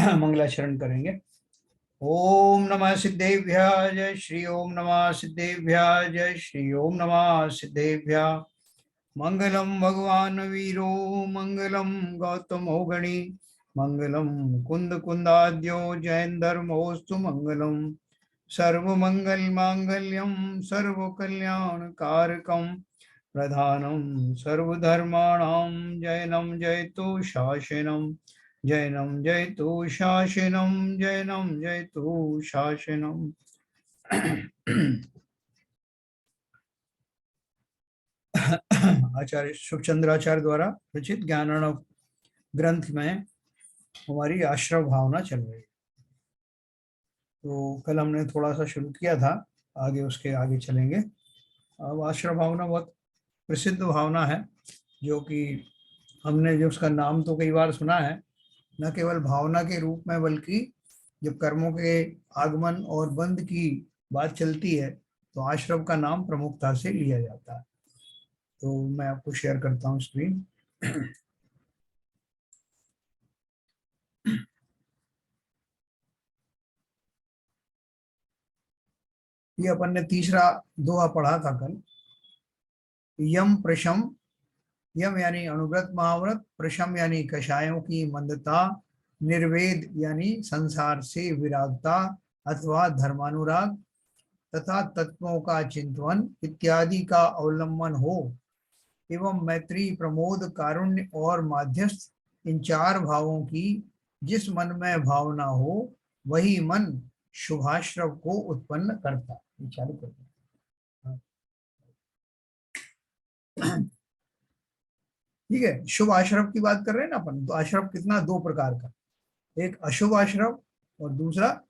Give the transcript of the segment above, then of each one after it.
मंगलाचरण करेंगे। ओम नमः सिद्धेभ्यः जय श्री ओम नमः सिद्धेभ्यः जय श्री ओम नमः सिद्धेभ्यः। मंगलम भगवान वीरो मंगलम गौतमो गणी मंगलम कुंद कुंदाद्यो जयंधर्मोस्तु मंगलम सर्वमंगल मांगल्यम सर्वकल्याणकारकम प्रधानम सर्वधर्माणां जयनं जयतु शासनम जैनम जयतु शासनम जैनम जयतु शासनम। आचार्य सुखचंद्राचार्य द्वारा रचित ज्ञानार्णव ग्रंथ में हमारी आश्रव भावना चल रही है। तो कल हमने थोड़ा सा शुरू किया था, आगे उसके आगे चलेंगे। अब आश्रव भावना बहुत प्रसिद्ध भावना है, जो कि हमने जो उसका नाम तो कई बार सुना है, न केवल भावना के रूप में बल्कि जब कर्मों के आगमन और बंध की बात चलती है तो आश्रव का नाम प्रमुखता से लिया जाता है। तो मैं आपको शेयर करता हूँ स्क्रीन। ये अपन ने तीसरा दोहा पढ़ा था कल। यम प्रशम, यम यानी अनुव्रत महाव्रत, प्रशम यानी कषायों की मंदता, निर्वेद यानी संसार से विरागता अथवा धर्मानुराग तथा तत्वों का चिंतन इत्यादि का अवलंबन हो, एवं मैत्री प्रमोद कारुण्य और माध्यस्थ, इन चार भावों की जिस मन में भावना हो वही मन शुभाश्रव को उत्पन्न करता है। चालू करता। ठीक है, शुभ आश्रव की बात कर रहे हैं ना अपन। तो आश्रव कितना, दो प्रकार का, एक अशुभ आश्रव और दूसरा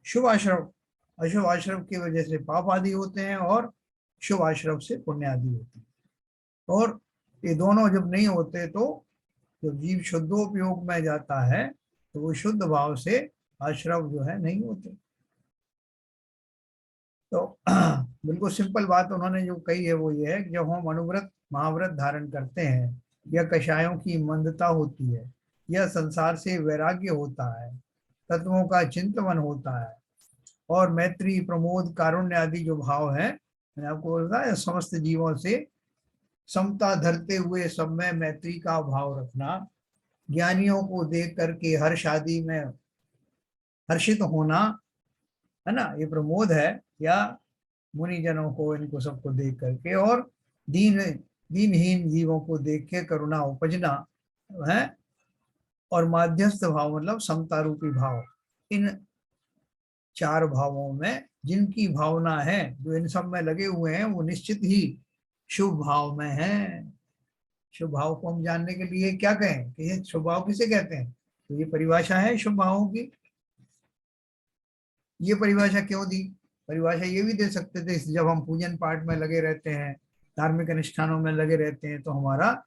शुभ आश्रव। अशुभ आश्रव की वजह से पाप आदि होते हैं और शुभ आश्रव से पुण्य आदि होते हैं। और ये दोनों जब नहीं होते तो जब जीव शुद्धोपयोग में जाता है तो वो शुद्ध भाव से आश्रव जो है नहीं होते। तो बिल्कुल सिंपल बात उन्होंने जो कही है वो ये है कि जब हम अनुव्रत महाव्रत धारण करते हैं, या कषायों की मंदता होती है, या संसार से वैराग्य होता है, तत्वों का चिंतन होता है, और मैत्री प्रमोद कारुण्य आदि जो भाव है, मैंने आपको बताया समस्त जीवों से समता धरते हुए सब में मैत्री का भाव रखना, ज्ञानियों को देख करके हर शादी में हर्षित होना, है ना, ये प्रमोद है। या मुनिजनों को, इनको सबको देख करके, और दीनहीन जीवों को देख के करुणा उपजना है, और माध्यस्थ भाव मतलब समता रूपी भाव। इन चार भावों में जिनकी भावना है, जो इन सब में लगे हुए हैं, वो निश्चित ही शुभ भाव में है। शुभ भाव को हम जानने के लिए क्या कहें कि ये शुभ भाव किसे कहते हैं, तो ये परिभाषा है शुभ भावों की। ये परिभाषा क्यों दी? परिभाषा ये भी दे सकते थे, जब हम पूजन पाठ में लगे रहते हैं, धार्मिक अनुष्ठानों में लगे रहते हैं, तो हमारा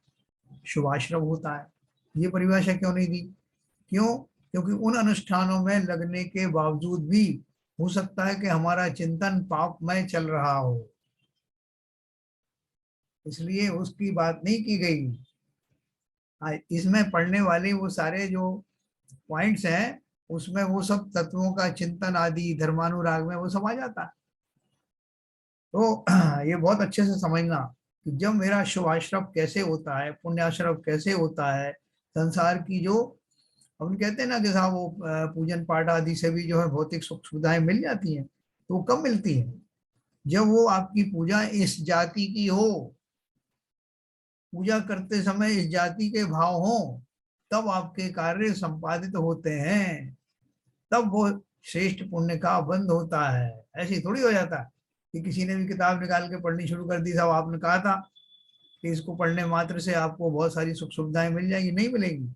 शुभाश्रव होता है। ये परिभाषा क्यों नहीं दी? क्यों? क्योंकि उन अनुष्ठानों में लगने के बावजूद भी हो सकता है कि हमारा चिंतन पाप में चल रहा हो, इसलिए उसकी बात नहीं की गई। इसमें पढ़ने वाले वो सारे जो पॉइंट्स हैं, उसमें वो सब तत्वों का चिंतन आदि धर्मानुराग में वो सब आ जाता है। तो ये बहुत अच्छे से समझना कि जब मेरा शुभाश्रव कैसे होता है, पुण्याश्रव कैसे होता है, संसार की जो हम कहते हैं ना कि साहब वो पूजन पाठ आदि से भी जो है भौतिक सुख सुविधाएं मिल जाती हैं, तो वो कब मिलती है? जब वो आपकी पूजा इस जाति की हो, पूजा करते समय इस जाति के भाव हो, तब आपके कार्य संपादित होते हैं, तब वो श्रेष्ठ पुण्य का बंध होता है। ऐसे थोड़ी हो जाता है कि किसी ने भी किताब निकाल के पढ़नी शुरू कर दी, साहब आपने कहा था कि इसको पढ़ने मात्र से आपको बहुत सारी सुख सुविधाएं मिल जाएंगी, नहीं मिलेगी।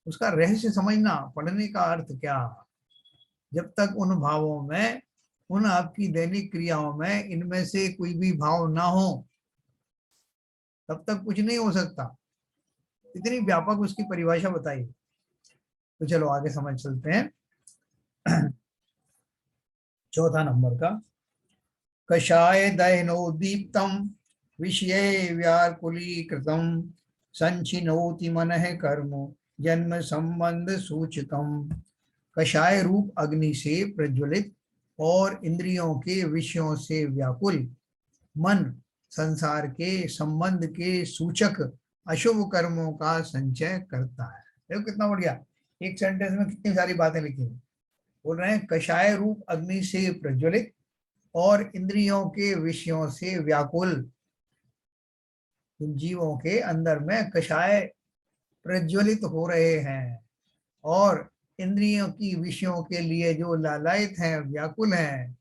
उसका रहस्य समझना, पढ़ने का अर्थ क्या। जब तक उन भावों में, उन आपकी दैनिक क्रियाओं में इनमें से कोई भी भाव ना हो, तब तक कुछ नहीं हो सकता। इतनी व्यापक उसकी परिभाषा बताई। तो चलो आगे समझ चलते हैं। चौथा नंबर का, कषाय दहनोदीप्तम विषये व्याकुलीकृतम संचिनोति मनः कर्म जन्म संबंध सूचकम, कषाय रूप अग्नि से प्रज्वलित और इंद्रियों के विषयों से व्याकुल मन संसार के संबंध के सूचक अशुभ कर्मों का संचय करता है। देखो कितना बढ़िया, एक सेंटेंस में कितनी सारी बातें लिखी हैं। बोल रहे हैं कषाय रूप अग्नि से प्रज्वलित और इंद्रियों के विषयों से व्याकुल। इन जीवों के अंदर में कषाय प्रज्वलित हो रहे हैं और इंद्रियों की विषयों के लिए जो लालायित हैं, व्याकुल हैं,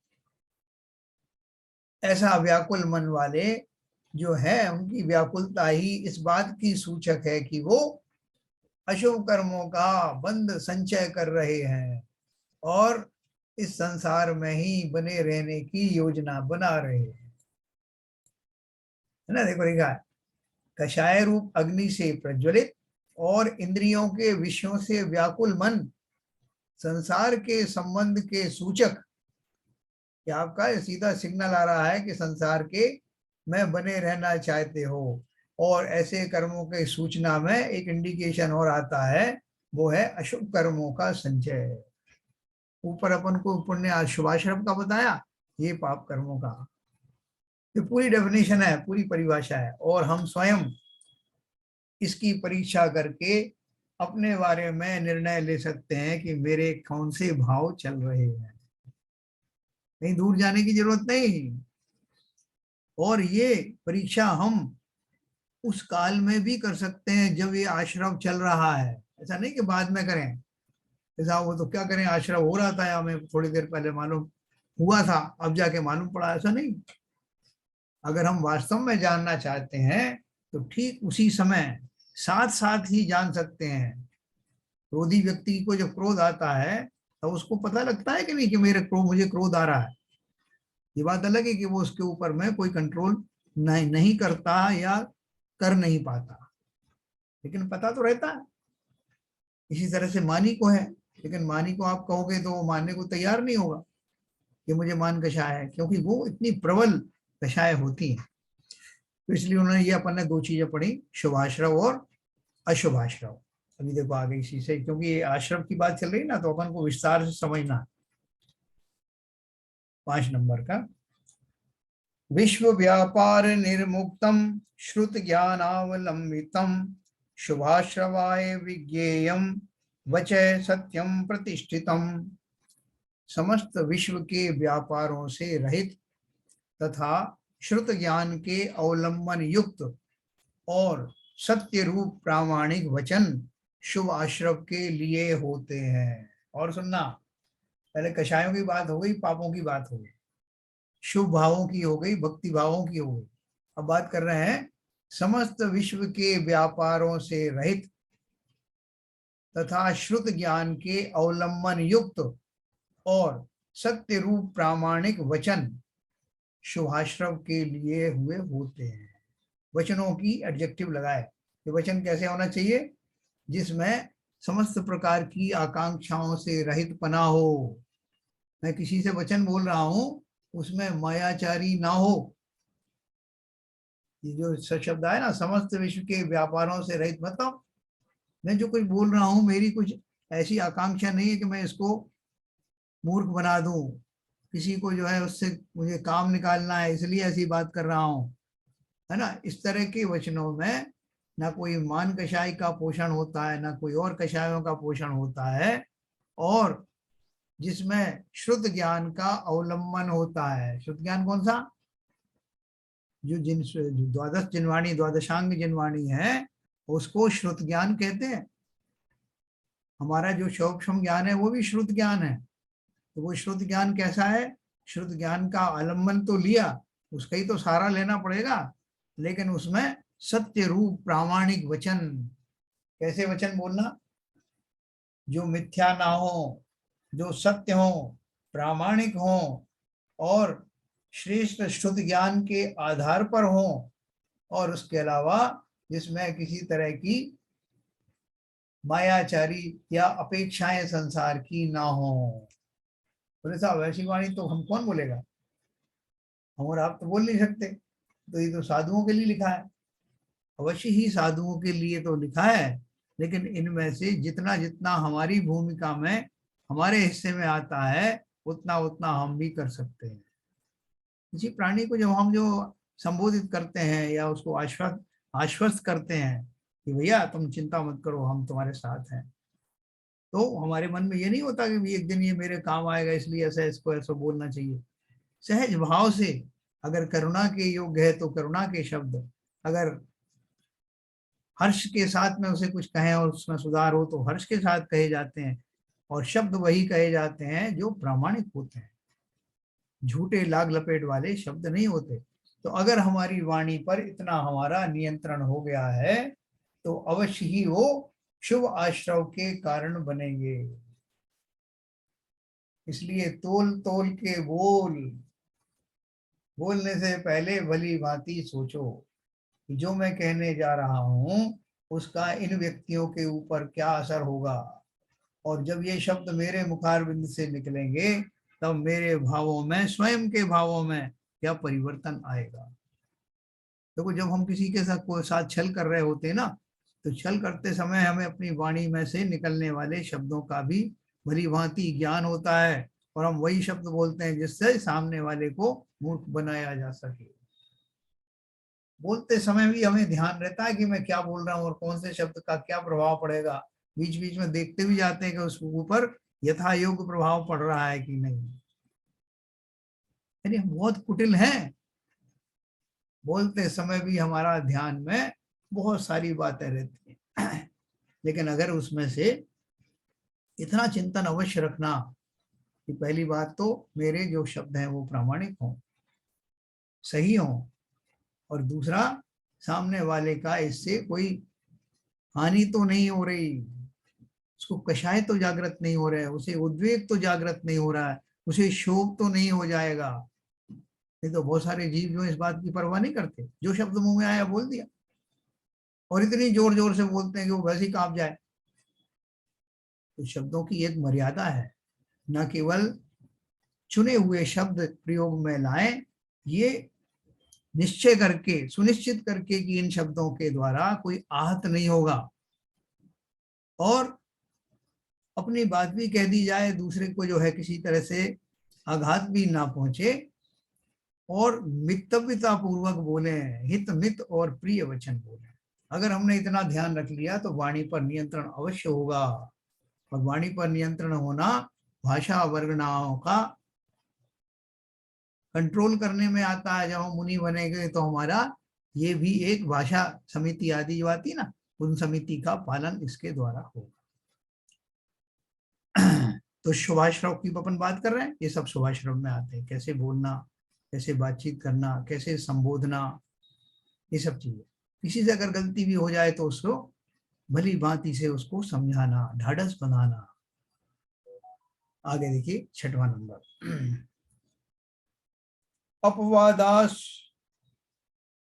ऐसा व्याकुल मन वाले जो है, उनकी व्याकुलता ही इस बात की सूचक है कि वो अशुभ कर्मों का बंध संचय कर रहे हैं और इस संसार में ही बने रहने की योजना बना रहे हैं। है ना, देखो लिखा है कषाय रूप अग्नि से प्रज्वलित और इंद्रियों के विषयों से व्याकुल मन संसार के संबंध के सूचक। क्या आपका सीधा सिग्नल आ रहा है कि संसार के में बने रहना चाहते हो, और ऐसे कर्मों के सूचना में एक इंडिकेशन और आता है, वो है अशुभ कर्मों का संचय। ऊपर अपन को पुण्य शुभाश्रम का बताया, ये पाप कर्मों का। ये पूरी डेफिनेशन है, पूरी परिभाषा है, और हम स्वयं इसकी परीक्षा करके अपने बारे में निर्णय ले सकते हैं कि मेरे कौन से भाव चल रहे हैं। कहीं दूर जाने की जरूरत नहीं। और ये परीक्षा हम उस काल में भी कर सकते हैं जब ये आश्रम चल रहा है, ऐसा नहीं कि बाद में करें। ऐसा वो तो क्या करें, आश्रम हो रहा था, हमें थोड़ी देर पहले मालूम हुआ था, अब जाके मालूम पड़ा, ऐसा नहीं। अगर हम वास्तव में जानना चाहते हैं तो ठीक उसी समय साथ साथ ही जान सकते हैं। क्रोधी व्यक्ति को जब क्रोध आता है तो उसको पता लगता है कि नहीं कि मुझे क्रोध आ रहा है। ये बात अलग है कि वो उसके ऊपर में कोई कंट्रोल नहीं करता या कर नहीं पाता, लेकिन पता तो रहता है। इसी तरह से मानी को है, लेकिन मानी को आप कहोगे तो वो मानने को तैयार नहीं होगा कि मुझे मान कषाय है, क्योंकि वो इतनी प्रबल कषाय होती है। तो इसलिए उन्होंने ये अपन ने दो चीजें पढ़ी, शुभाश्रव और अशुभाश्रव। अभी देखो आगे इसी से, क्योंकि ये आश्रम की बात चल रही ना, तो अपन को विस्तार से समझना। 5 नंबर का, विश्व व्यापार निर्मुक्तम श्रुत ज्ञानावलंबितम शुभाश्रवाय विज्ञेयम वचय सत्यम प्रतिष्ठितम। समस्त विश्व के व्यापारों से रहित तथा श्रुत ज्ञान के अवलंबन युक्त और सत्य रूप प्रामाणिक वचन शुभ आश्रव के लिए होते हैं। और सुनना, पहले कषायों की बात हो गई, पापों की बात हो गई, शुभ भावों की हो गई, भक्ति भावों की हो गई। अब बात कर रहे हैं समस्त विश्व के व्यापारों से रहित तथा श्रुत ज्ञान के अवलंबन युक्त और सत्य रूप प्रामाणिक वचन शुभाश्रव के लिए हुए होते हैं। वचनों की एडजेक्टिव लगाए, ये वचन कैसे होना चाहिए, जिसमें समस्त प्रकार की आकांक्षाओं से रहित पना हो। मैं किसी से वचन बोल रहा हूं, उसमें मायाचारी ना हो। ये जो शब्द है ना, समस्त विश्व के व्यापारों से रहित, मतलब मैं जो कुछ बोल रहा हूं, मेरी कुछ ऐसी आकांक्षा नहीं है कि मैं इसको मूर्ख बना दूं, किसी को जो है उससे मुझे काम निकालना है इसलिए ऐसी बात कर रहा हूं, है ना। इस तरह के वचनों में ना कोई मान कषाय का पोषण होता है, ना कोई और कषायों का पोषण होता है, और जिसमें श्रुत ज्ञान का अवलंबन होता है। श्रुत ज्ञान कौन सा, जो द्वादश जिनवाणी, द्वादशांग जिनवाणी है, उसको श्रुत ज्ञान कहते हैं। हमारा जो सूक्ष्म ज्ञान है वो भी श्रुत ज्ञान है। तो वो श्रुत ज्ञान कैसा है, श्रुत ज्ञान का आलम्बन तो लिया, उसका ही तो सारा लेना पड़ेगा, लेकिन उसमें सत्य रूप प्रामाणिक वचन। कैसे वचन बोलना, जो मिथ्या ना हो, जो सत्य हो, प्रामाणिक हो, और श्रेष्ठ शुद्ध ज्ञान के आधार पर हो, और उसके अलावा जिसमें किसी तरह की मायाचारी या अपेक्षाएं संसार की ना हो। बोले साहब ऐसी वाणी तो हम कौन बोलेगा, हम और आप तो बोल नहीं सकते, तो ये तो साधुओं के लिए लिखा है। अवश्य ही साधुओं के लिए तो लिखा है, लेकिन इनमें से जितना जितना हमारी भूमिका में, हमारे हिस्से में आता है, उतना उतना हम भी कर सकते हैं। किसी प्राणी को जब हम जो संबोधित करते हैं या उसको आश्वस्त आश्वस्त करते हैं कि भैया तुम चिंता मत करो, हम तुम्हारे साथ हैं, तो हमारे मन में ये नहीं होता कि भी एक दिन ये मेरे काम आएगा इसलिए ऐसा इसको ऐसा बोलना चाहिए। सहज भाव से, अगर करुणा के योग्य है तो करुणा के शब्द, अगर हर्ष के साथ में उसे कुछ कहें और उसमें सुधार हो तो हर्ष के साथ कहे जाते हैं, और शब्द वही कहे जाते हैं जो प्रामाणिक होते हैं, झूठे लाग लपेट वाले शब्द नहीं होते। तो अगर हमारी वाणी पर इतना हमारा नियंत्रण हो गया है तो अवश्य ही वो शुभ आश्रव के कारण बनेंगे। इसलिए तोल तोल के बोलने से पहले भली भांति सोचो कि जो मैं कहने जा रहा हूं उसका इन व्यक्तियों के ऊपर क्या असर होगा, और जब ये शब्द मेरे मुखारबिंद से निकलेंगे तब मेरे भावों में, स्वयं के भावों में क्या परिवर्तन आएगा। देखो, जब हम किसी के साथ छल कर रहे होते हैं ना, तो छल करते समय हमें अपनी वाणी में से निकलने वाले शब्दों का भी भली भांति ज्ञान होता है, और हम वही शब्द बोलते हैं जिससे सामने वाले को मूर्ख बनाया जा सके। बोलते समय भी हमें ध्यान रहता है कि मैं क्या बोल रहा हूँ और कौन से शब्द का क्या प्रभाव पड़ेगा। बीच बीच में देखते भी जाते हैं कि उसके ऊपर यथा योग्य प्रभाव पड़ रहा है कि नहीं। यानी हम बहुत कुटिल हैं, बोलते समय भी हमारा ध्यान में बहुत सारी बातें रहती हैं। लेकिन अगर उसमें से इतना चिंतन अवश्य रखना कि पहली बात तो मेरे जो शब्द हैं वो प्रामाणिक हों, सही हों, और दूसरा, सामने वाले का इससे कोई हानि तो नहीं हो रही, उसको कषाय तो जागृत नहीं हो रहा है, उसे उद्वेग तो जागृत नहीं हो रहा है, उसे शोक तो नहीं हो जाएगा। नहीं तो बहुत सारे जीव जो इस बात की परवाह नहीं करते, जो शब्द मुंह में आया बोल दिया, और इतनी जोर जोर से बोलते हैं कि वो वैसे ही कांप जाए। तो शब्दों की एक मर्यादा है, न केवल चुने हुए शब्द प्रयोग में लाएं, ये निश्चय करके, सुनिश्चित करके कि इन शब्दों के द्वारा कोई आहत नहीं होगा, और अपनी बात भी कह दी जाए, दूसरे को जो है किसी तरह से आघात भी ना पहुंचे, और मितव्यता पूर्वक बोले, हित मित और प्रिय वचन बोले। अगर हमने इतना ध्यान रख लिया तो वाणी पर नियंत्रण अवश्य होगा। और वाणी पर नियंत्रण होना भाषा वर्गनाओं का कंट्रोल करने में आता है। जब हम मुनि बनेंगे तो हमारा ये भी एक भाषा समिति आदि जो आती है ना, उन समिति का पालन इसके द्वारा होगा। तो शुभाश्रव की अपन बात कर रहे हैं, ये सब शुभाश्रव में आते हैं, कैसे बोलना, कैसे बातचीत करना, कैसे संबोधना, ये सब चीजें। किसी से अगर गलती भी हो जाए तो उसको भली भांति से उसको समझाना, ढाढ़स बनाना। आगे देखिए 6वां नंबर। अपवादास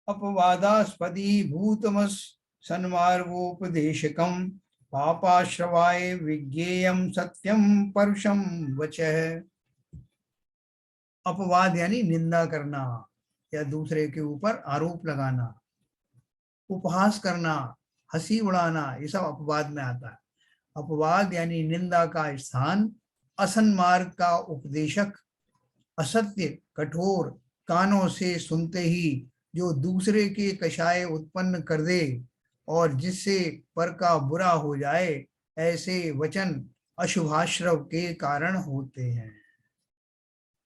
अपवादास्पदी भूतमस सन्मार्गोपदेशकम पापाश्रवाय विज्ञेयम सत्यम परुषम वचः। अपवाद यानी निंदा करना या दूसरे के ऊपर आरोप लगाना, उपहास करना, हंसी उड़ाना, ये सब अपवाद में आता है। अपवाद यानी निंदा का स्थान, असन्मार्ग का उपदेशक, असत्य कठोर कानों से सुनते ही जो दूसरे के कषाय उत्पन्न कर दे और जिससे पर का बुरा हो जाए, ऐसे वचन अशुभाश्रव के कारण होते हैं।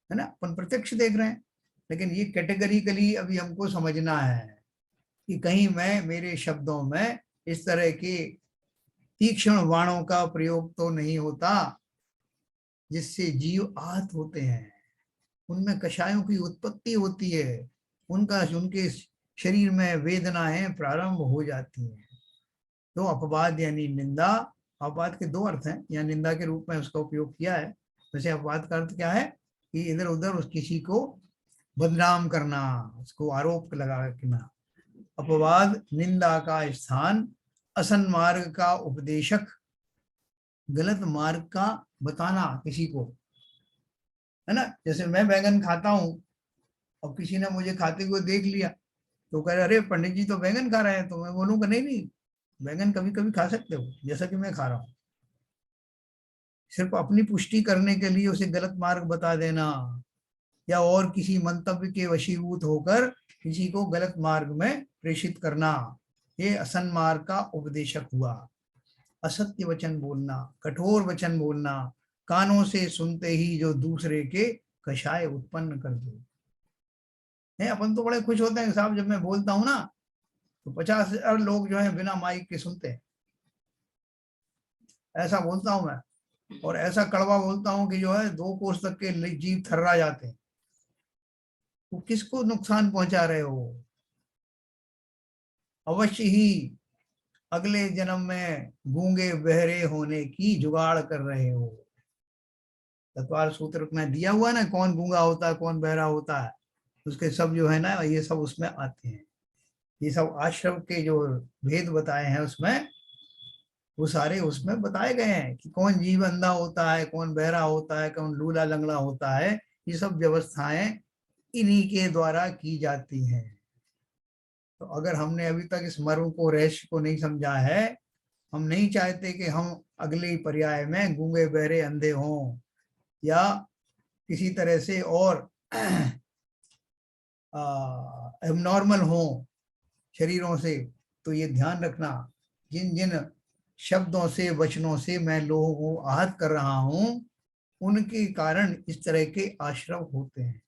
है ना, अपन प्रत्यक्ष देख रहे हैं, लेकिन ये कैटेगरिकली अभी हमको समझना है कि कहीं मैं मेरे शब्दों में इस तरह के तीक्ष्ण वाणों का प्रयोग तो नहीं होता जिससे जीव आहत होते हैं, उनमें कषायों की उत्पत्ति होती है, उनके शरीर में वेदनाएं प्रारंभ हो जाती हैं। तो अपवाद यानी निंदा, अपवाद के दो अर्थ हैं, या निंदा के रूप में उसका उपयोग किया है। वैसे अपवाद का अर्थ क्या है कि इधर उधर उस किसी को बदनाम करना, उसको आरोप लगाना। अपवाद निंदा का स्थान, असन्मार्ग का उपदेशक, गलत मार्ग का बताना किसी को, है ना। जैसे मैं बैंगन खाता हूँ, अब किसी ने मुझे खाते हुए देख लिया तो कह रहे अरे पंडित जी तो बैंगन खा रहे हैं, तो मैं बोलूंगा नहीं नहीं, बैंगन कभी कभी खा सकते हो, जैसा कि मैं खा रहा हूँ। सिर्फ अपनी पुष्टि करने के लिए उसे गलत मार्ग बता देना या और किसी मंतव्य के वशीभूत होकर किसी को गलत मार्ग में प्रेषित करना, ये असन्मार्ग का उपदेशक हुआ। असत्य वचन बोलना, कठोर वचन बोलना, कानों से सुनते ही जो दूसरे के कषाय उत्पन्न कर दे। है, अपन तो बड़े खुश होते हैं साहब जब मैं बोलता हूँ ना, तो 50,000 लोग जो है बिना माइक के सुनते हैं। ऐसा बोलता हूं मैं, और ऐसा कड़वा बोलता हूं कि जो है 2 कोस तक के जीव थर्रा जाते हैं। वो किसको नुकसान पहुंचा रहे हो? अवश्य ही अगले जन्म में गूंगे बहरे होने की जुगाड़ कर रहे हो। तत्वार सूत्र में दिया हुआ ना, कौन गूंगा होता है कौन बहरा होता है, उसके सब जो है ना ये सब उसमें आते हैं। ये सब आश्रम के जो भेद बताए हैं उसमें, वो सारे उसमें बताए गए हैं कि कौन जीव अंधा होता है, कौन बहरा होता है, कौन लूला लंगड़ा होता है। ये सब व्यवस्थाएं इन्हीं के द्वारा की जाती हैं। तो अगर हमने अभी तक इस मर्म को, रहस्य को नहीं समझा है, हम नहीं चाहते कि हम अगले पर्याय में गूंगे बहरे अंधे हों या किसी तरह से और एबनॉर्मल हों शरीरों से, तो ये ध्यान रखना, जिन जिन शब्दों से वचनों से मैं लोगों को आहत कर रहा हूं, उनके कारण इस तरह के आश्रम होते हैं।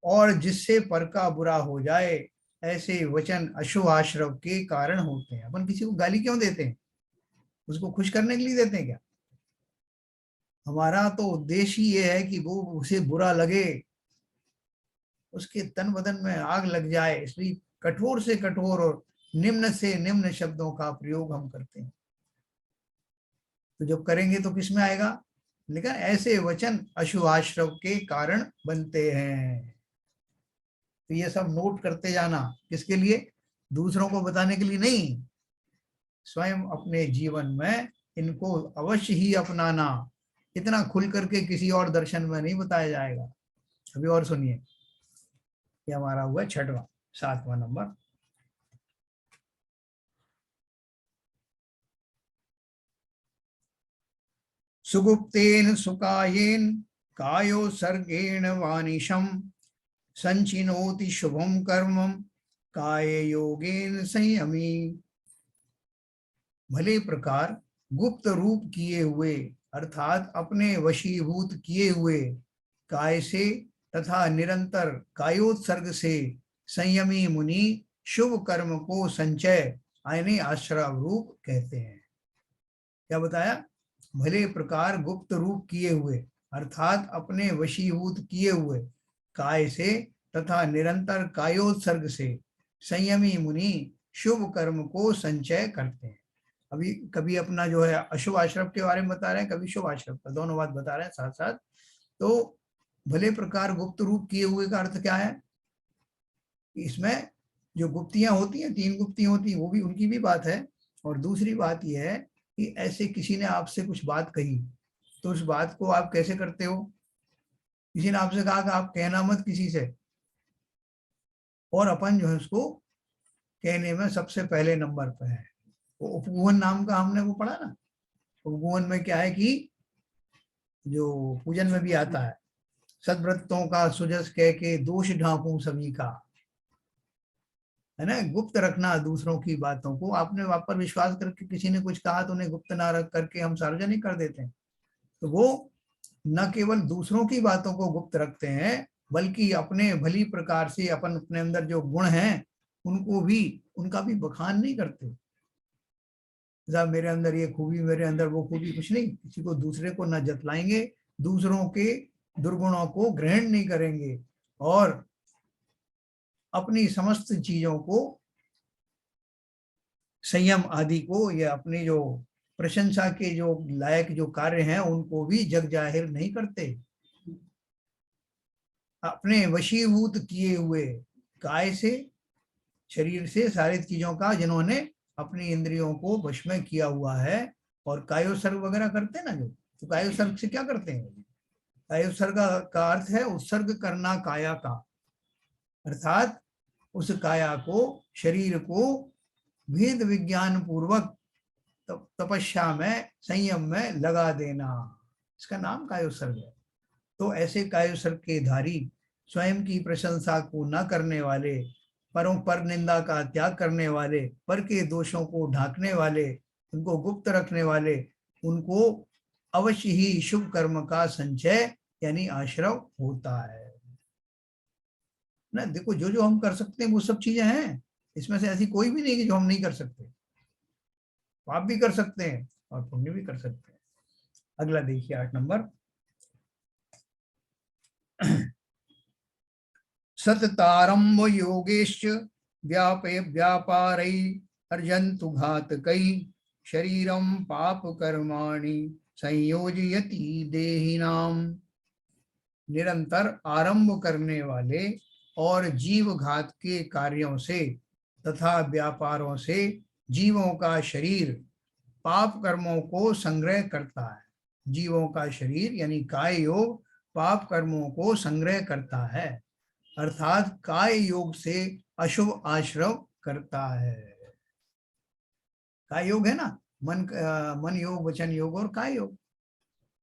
और जिससे पर का बुरा हो जाए, ऐसे वचन अशुभ आश्रम के कारण होते हैं। अपन किसी को गाली क्यों देते हैं? उसको खुश करने के लिए देते हैं क्या? हमारा तो उद्देश्य ही ये है कि वो उसे बुरा लगे, उसके तन बदन में आग लग जाए, इसलिए कठोर से कठोर और निम्न से निम्न शब्दों का प्रयोग हम करते हैं। तो जब करेंगे तो किस में आएगा? लेकिन ऐसे वचन अशुभाश्रव के कारण बनते हैं। तो ये सब नोट करते जाना, किसके लिए? दूसरों को बताने के लिए नहीं, स्वयं अपने जीवन में इनको अवश्य ही अपनाना। इतना खुल करके किसी और दर्शन में नहीं बताया जाएगा। अभी और सुनिए, ये हमारा हुआ 6वां, 7वां नंबर। सुगुप्तेन सुकायेन कायो सर्गेण वानिशम संचिनोति शुभम कर्मम काय योगेन संयमी। भले प्रकार गुप्त रूप किए हुए, अर्थात अपने वशीभूत किए हुए काय से तथा निरंतर कायोत्सर्ग से संयमी मुनि शुभ कर्म को संचय यानी आश्रव रूप कहते हैं। क्या बताया? भले प्रकार गुप्त रूप किए हुए, अर्थात अपने वशीभूत किए हुए काय से तथा निरंतर कायोत्सर्ग से संयमी मुनि शुभ कर्म को संचय करते हैं। अभी कभी अपना जो है अशुभ आश्रम के बारे में बता रहे हैं, कभी शुभ आश्रम का, दोनों बात बता रहे हैं साथ साथ। तो भले प्रकार गुप्त रूप किए हुए का अर्थ क्या है? इसमें जो गुप्तियां होती हैं, 3 गुप्तियां होती हैं, वो भी उनकी भी बात है। और दूसरी बात यह है कि ऐसे किसी ने आपसे कुछ बात कही, तो उस बात को आप कैसे करते हो? किसी ने आपसे कहा कि आप कहना मत किसी से, और अपन जो है उसको कहने में सबसे पहले नंबर पर है। वो उपगुहन नाम का हमने वो पढ़ा ना। उपगुहन में क्या है कि जो पूजन में भी आता है, सदव्रतों का सुजस कह के दोष ढांपूं सभी का, है ना। गुप्त रखना दूसरों की बातों को। आपने आप पर विश्वास करके किसी ने कुछ कहा तो उन्हें गुप्त ना रख करके हम सार्वजनिक कर देते हैं। तो वो न केवल दूसरों की बातों को गुप्त रखते हैं, बल्कि अपने भली प्रकार से अपन अपने अंदर जो गुण हैं उनको भी, उनका भी बखान नहीं करते। साहब मेरे अंदर ये खूबी, मेरे अंदर वो खूबी, कुछ नहीं। किसी को दूसरे को न जतलाएंगे, दूसरों के दुर्गुणों को ग्रहण नहीं करेंगे, और अपनी समस्त चीजों को, संयम आदि को, या अपनी जो प्रशंसा के जो लायक जो कार्य हैं उनको भी जग जाहिर नहीं करते। अपने वशीभूत किए हुए काय से, शरीर से, सारी चीजों का जिन्होंने अपनी इंद्रियों को वश में किया हुआ है, और कायोत्सर्ग वगैरह करते हैं ना जो, तो कायोत्सर्ग से क्या करते हैं? कायोत्सर्ग का अर्थ है उत्सर्ग करना काया का, अर्थात उस काया को, शरीर को भेद विज्ञान पूर्वक तपस्या में, संयम में लगा देना, इसका नाम कायोत्सर्ग है। तो ऐसे कायोत्सर्ग के धारी, स्वयं की प्रशंसा को न करने वाले, परों पर निंदा का त्याग करने वाले, पर के दोषों को ढांकने वाले, उनको गुप्त रखने वाले, उनको अवश्य ही शुभ कर्म का संचय यानी आश्रव होता है ना। देखो, जो जो हम कर सकते हैं वो सब चीजें हैं, इसमें से ऐसी कोई भी नहीं कि जो हम नहीं कर सकते। पाप भी कर सकते हैं और पुण्य भी कर सकते हैं। अगला देखिए 8 नंबर। सततारंभ योगेश्च व्यापे व्यापारै अर्जन्तु घातकै शरीरम पाप कर्माणि संयोजयति देहिनाम। निरंतर आरंभ करने वाले और जीव घात के कार्यों से तथा व्यापारों से जीवों का शरीर पाप कर्मों को संग्रह करता है। जीवों का शरीर यानी काय योग पाप कर्मों को संग्रह करता है, अर्थात काय योग से अशुभ आश्रव करता है। काय योग है ना, मन योग, वचन योग और काय योग।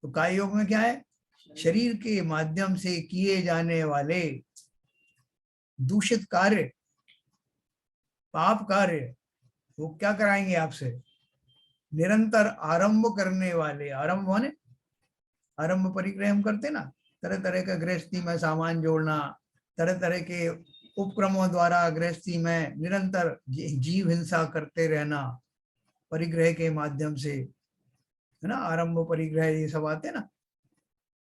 तो काय योग में क्या है? शरीर के माध्यम से किए जाने वाले दूषित कार्य, पाप कार्य, वो क्या कराएंगे आपसे? निरंतर आरंभ करने वाले, आरंभ माने आरंभ परिग्रह हम करते ना, तरह तरह का गृहस्थी में सामान जोड़ना, तरह तरह के उपक्रमों द्वारा गृहस्थी में निरंतर जीव हिंसा करते रहना परिग्रह के माध्यम से, है ना। आरंभ परिग्रह ये सब आते ना।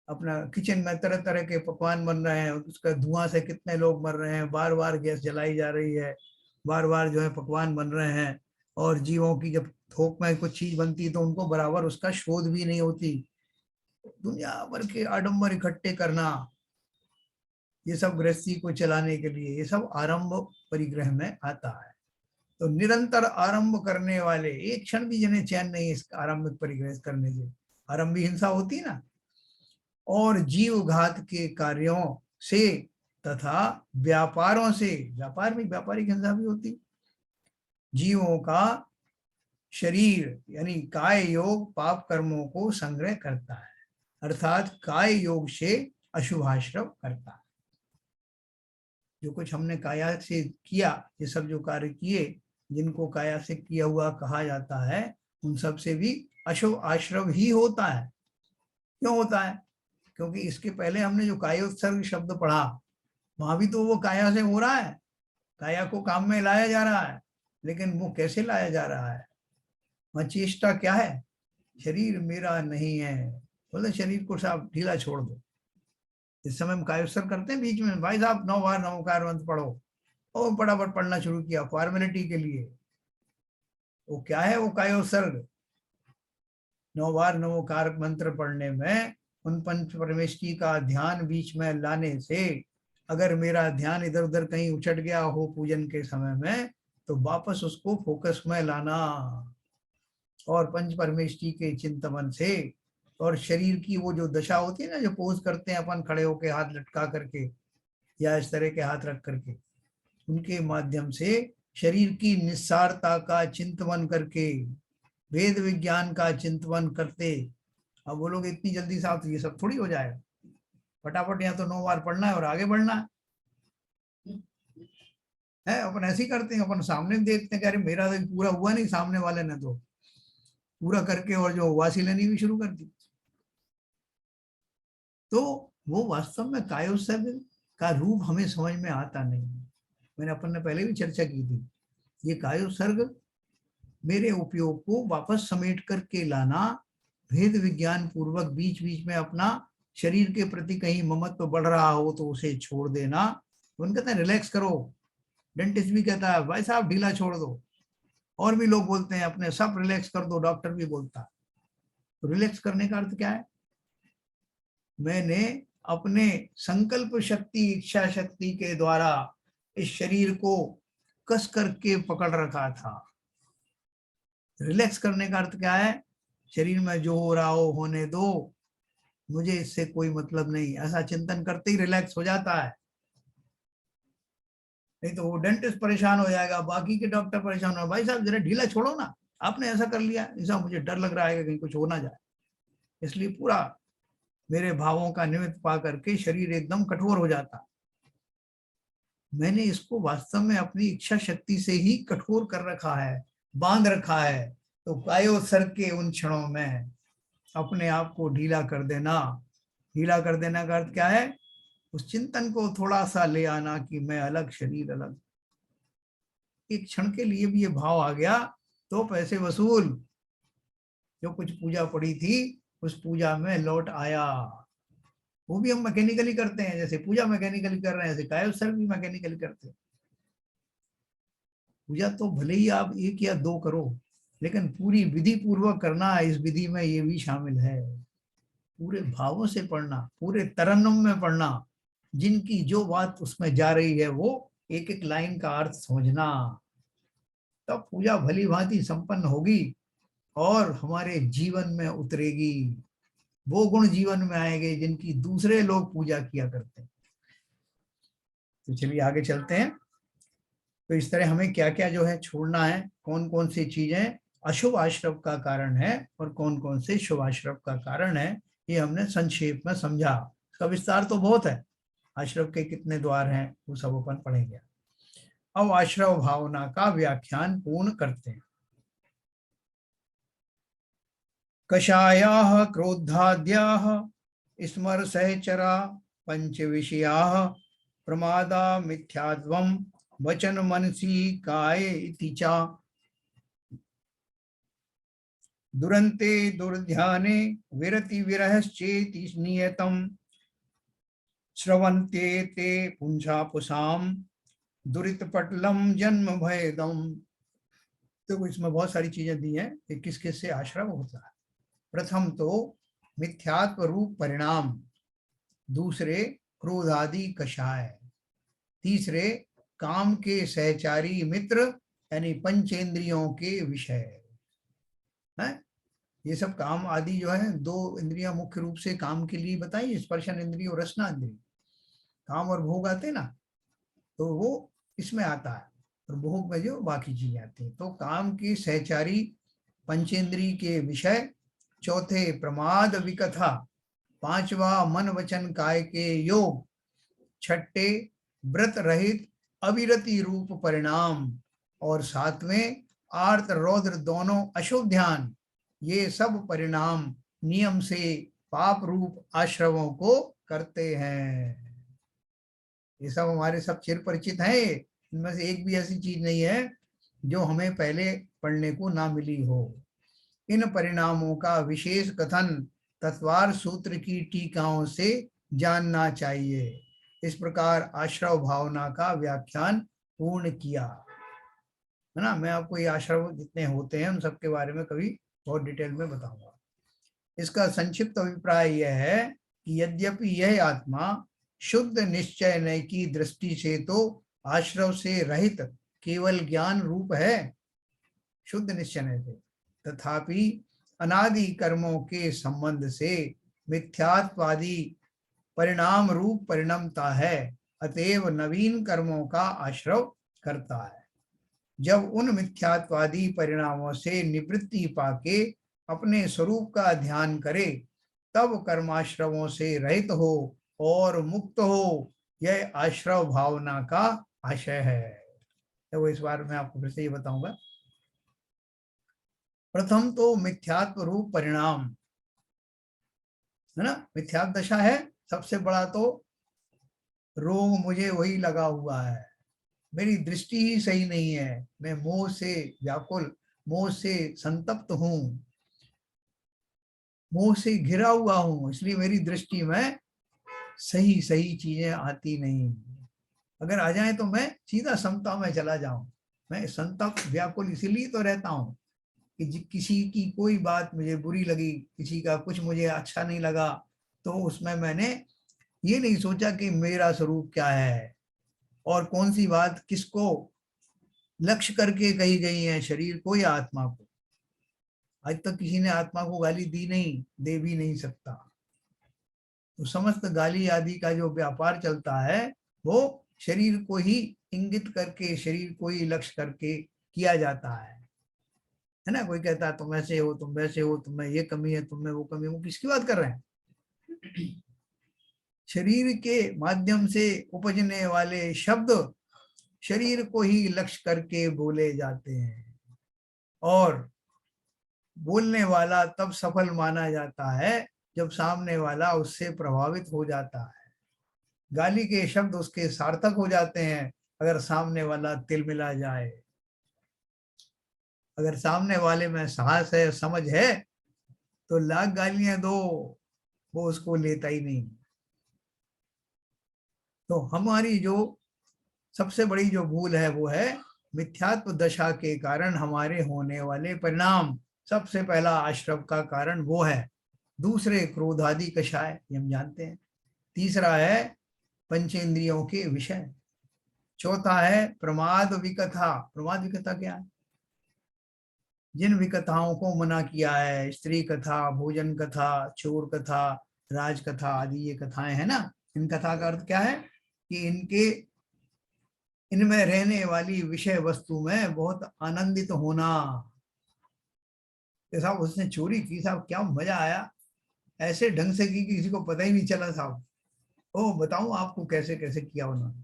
अपना किचन में तरह तरह के पकवान बन रहे हैं, उसका धुआं से कितने लोग मर रहे हैं, बार बार गैस जलाई जा रही है, बार बार जो है पकवान बन रहे हैं, और जीवों की जब थोक में कुछ चीज बनती है तो उनको बराबर उसका शोध भी नहीं होती। दुनिया भर के आडंबर इकट्ठे करना, ये सब गृहस्थी को चलाने के लिए, ये सब आरंभ परिग्रह में आता है। तो निरंतर आरंभ करने वाले, एक क्षण भी जिन्हें चैन नहीं इस आरंभिक परिग्रह करने से, आरंभी हिंसा होती ना, और जीव घात के कार्यों से तथा व्यापारों से, व्यापार में व्यापारिक हिंसा भी होती, जीवों का शरीर यानी काय योग पाप कर्मों को संग्रह करता है, अर्थात काय योग से अशुभाश्रव करता है। जो कुछ हमने काया से किया, ये सब जो कार्य किए जिनको काया से किया हुआ कहा जाता है, उन सब से भी अशुभ आश्रव ही होता है। क्यों होता है? क्योंकि इसके पहले हमने जो कायोत्सर्ग शब्द पढ़ा, वहां भी तो वो काया से हो रहा है, काया को काम में लाया जा रहा है, लेकिन वो कैसे लाया जा रहा है? वह चेष्टा क्या है? शरीर मेरा नहीं है, बोले शरीर को साफ ढीला छोड़ दो। इस समय हम कायोत्सर्ग करते हैं, बीच में भाई साहब 9 बार नमोकार मंत्र पढ़ो, और फटाफट पढ़ना शुरू किया फॉर्मेलिटी के लिए। वो क्या है? वो कायोत्सर्ग 9 बार नमोकार मंत्र पढ़ने में उन पंच परमेष्टि का ध्यान बीच में लाने से, अगर मेरा ध्यान इधर उधर कहीं उछट गया हो पूजन के समय में, तो वापस उसको फोकस में लाना, और पंच परमेष्टि के चिंतन से, और शरीर की वो जो दशा होती है ना, जो पोज करते हैं अपन खड़े होके हाथ लटका करके या इस तरह के हाथ रख करके, उनके माध्यम से शरीर की निस्सारता का चिंतन करके, वेद विज्ञान का चिंतन करते। अब वो लोग इतनी जल्दी साथ ये सब थोड़ी हो जाएगा, फटाफट यहाँ तो 9 बार पढ़ना है और आगे बढ़ना है। अपन ऐसे ही करते हैं, अपन सामने देखते हैं कि अरे मेरा तो पूरा हुआ नहीं, सामने वाले ने तो पूरा करके और जो वासी लेनी भी शुरू कर दी। तो वो वास्तव में कायोत्सर्ग का रूप हमें समझ में आता नहीं। मैंने अपन ने पहले भी चर्चा की थी, ये कायोत्सर्ग मेरे उपयोग को वापस समेट करके लाना, भेद विज्ञान पूर्वक बीच बीच में अपना शरीर के प्रति कहीं ममत्व बढ़ रहा हो तो उसे छोड़ देना। उन कहते हैं रिलैक्स करो, डेंटिस्ट भी कहता है भाई साहब ढीला छोड़ दो, और भी लोग बोलते हैं अपने सब रिलैक्स कर दो, डॉक्टर भी बोलता है। तो रिलैक्स करने का अर्थ क्या है? मैंने अपने संकल्प शक्ति, इच्छा शक्ति के द्वारा इस शरीर को कस करके पकड़ रखा था। रिलैक्स करने का अर्थ क्या है? शरीर में जो हो रहा हो होने दो, मुझे इससे कोई मतलब नहीं, ऐसा चिंतन करते ही रिलैक्स हो जाता है। नहीं तो वो डेंटिस्ट परेशान हो जाएगा, बाकी के डॉक्टर परेशान हो, भाई साहब जरा ढीला छोड़ो ना, आपने ऐसा कर लिया, ऐसा मुझे डर लग रहा है कि कहीं कुछ हो ना जाए। इसलिए पूरा मेरे भावों का निमित्त पा करके शरीर एकदम कठोर हो जाता। मैंने इसको वास्तव में अपनी इच्छा शक्ति से ही कठोर कर रखा है, बांध रखा है। तो कायो सर के उन क्षणों में अपने आप को ढीला कर देना। ढीला कर देना का अर्थ क्या है? उस चिंतन को थोड़ा सा ले आना कि मैं अलग, शरीर अलग। एक क्षण के लिए भी ये भाव आ गया तो पैसे वसूल। जो कुछ पूजा पड़ी थी उस पूजा में लौट आया। वो भी हम मैकेनिकली करते हैं, जैसे पूजा मैकेनिकली कर रहे हैं, ऐसे कायो सर भी मैकेनिकली करते हैं। पूजा तो भले ही आप 1 या 2 करो, लेकिन पूरी विधि पूर्वक करना, इस विधि में ये भी शामिल है। पूरे भावों से पढ़ना, पूरे तरन्नुम में पढ़ना, जिनकी जो बात उसमें जा रही है वो एक एक लाइन का अर्थ समझना, तब पूजा भली भांति संपन्न होगी और हमारे जीवन में उतरेगी। वो गुण जीवन में आएंगे जिनकी दूसरे लोग पूजा किया करते हैं। तो चलिए आगे चलते हैं। तो इस तरह हमें क्या क्या जो है छोड़ना है, कौन कौन सी चीजें अशुभ आश्रव का कारण है और कौन कौन से शुभ आश्रव का कारण है, ये हमने संक्षेप में समझा। इसका विस्तार तो बहुत है, आश्रव के कितने द्वार हैं वो सब अपन पढ़ेंगे। अब आश्रव भावना का व्याख्यान पूर्ण करते हैं। कषायाः क्रोधाद्याः स्मर सहचरा पंच विषयाः प्रमादा मिथ्यात्वं वचन मनसी काय इति च दुरन्ते दुर्ध्याने विरति विरहश्चेति नियतम् श्रवन्ते ते पुंसा पुंसाम दुरित पटलम जन्म भयदम। तो इसमें बहुत सारी चीजें दी हैं कि किस किस से आश्रम होता है। प्रथम तो मिथ्यात्व रूप परिणाम, दूसरे क्रोध आदि कषाय, तीसरे काम के सहचारी मित्र यानी पंचेंद्रियों के विषय है। ये सब काम आदि जो है, 2 इंद्रियां मुख्य रूप से काम के लिए बताई, स्पर्शन इंद्रिय और रसना इंद्रिय। काम और भोग आते ना, तो वो इसमें आता है, और भोग में जो बाकी चीजें आती हैं। तो काम की सहचारी पंचेंद्रिय के विषय, चौथे प्रमाद विकथा, पांचवा मन वचन काय के योग, छठे व्रत रहित अविरति रूप परिणाम, और सातवें आर्त रौद्र दोनों अशुभ ध्यान। ये सब परिणाम नियम से पाप रूप आश्रवों को करते हैं। ये सब हमारे सब चिर परिचित हैं, इनमें से एक भी ऐसी चीज नहीं है जो हमें पहले पढ़ने को ना मिली हो। इन परिणामों का विशेष कथन तत्वार सूत्र की टीकाओं से जानना चाहिए। इस प्रकार आश्रव भावना का व्याख्यान पूर्ण किया है ना। मैं आपको ये आश्रव जितने होते हैं उन सब के बारे में कभी बहुत डिटेल में बताऊंगा। इसका संक्षिप्त अभिप्राय यह है कि यद्यपि यह आत्मा शुद्ध निश्चय की दृष्टि से तो आश्रव से रहित केवल ज्ञान रूप है, शुद्ध निश्चय से, तथापि अनादि कर्मों के संबंध से मिथ्यात्वादी परिणाम रूप परिणमता है, अतएव नवीन कर्मों का आश्रव करता है। जब उन मिथ्यात्वादी परिणामों से निवृत्ति पाके अपने स्वरूप का ध्यान करे, तब कर्माश्रवों से रहित हो और मुक्त हो, यह आश्रव भावना का आशय है। तो इस बार मैं आपको फिर से ये बताऊंगा। प्रथम तो मिथ्यात्व रूप परिणाम है ना, मिथ्यात्व दशा है सबसे बड़ा। तो रोग मुझे वही लगा हुआ है, मेरी दृष्टि ही सही नहीं है, मैं मोह से व्याकुल, मोह से संतप्त हूं, मोह से घिरा हुआ हूं, इसलिए मेरी दृष्टि में सही सही चीजें आती नहीं। अगर आ जाए तो मैं सीधा समता में चला जाऊं। मैं संतप्त व्याकुल इसीलिए तो रहता हूं कि किसी की कोई बात मुझे बुरी लगी, किसी का कुछ मुझे अच्छा नहीं लगा, तो उसमें मैंने ये नहीं सोचा कि मेरा स्वरूप क्या है और कौन सी बात किसको लक्ष्य करके कही गई है, शरीर को या आत्मा को। आज तक किसी ने आत्मा को गाली दी नहीं, दे भी नहीं सकता। तो समस्त गाली आदि का जो व्यापार चलता है वो शरीर को ही इंगित करके, शरीर को ही लक्ष्य करके किया जाता है ना। कोई कहता है तुम ऐसे हो, तुम वैसे हो, तुम में ये कमी है, तुम में वो कमी है, वो किसकी बात कर रहे हैं? शरीर के माध्यम से उपजने वाले शब्द शरीर को ही लक्ष्य करके बोले जाते हैं, और बोलने वाला तब सफल माना जाता है जब सामने वाला उससे प्रभावित हो जाता है। गाली के शब्द उसके सार्थक हो जाते हैं अगर सामने वाला तिल मिला जाए। अगर सामने वाले में साहस है, समझ है, तो लाख गालियां दो, वो उसको लेता ही नहीं। तो हमारी जो सबसे बड़ी जो भूल है वो है मिथ्यात्व दशा के कारण हमारे होने वाले परिणाम। सबसे पहला आश्रव का कारण वो है। दूसरे क्रोध आदि कषाय, ये हम जानते हैं। तीसरा है पंचेंद्रियों के विषय। चौथा है प्रमाद विकथा। प्रमाद विकथा क्या है? जिन विकथाओं को मना किया है, स्त्री कथा, भोजन कथा, चोर कथा, राज कथा आदि ये कथाएं है ना, इन कथा का अर्थ क्या है कि इनमें रहने वाली विषय वस्तु में बहुत आनंदित होना। साहब उसने चोरी की, साहब क्या मजा आया, ऐसे ढंग से की कि किसी को पता ही नहीं चला साहब। ओ बताऊं आपको कैसे कैसे किया उन्होंने।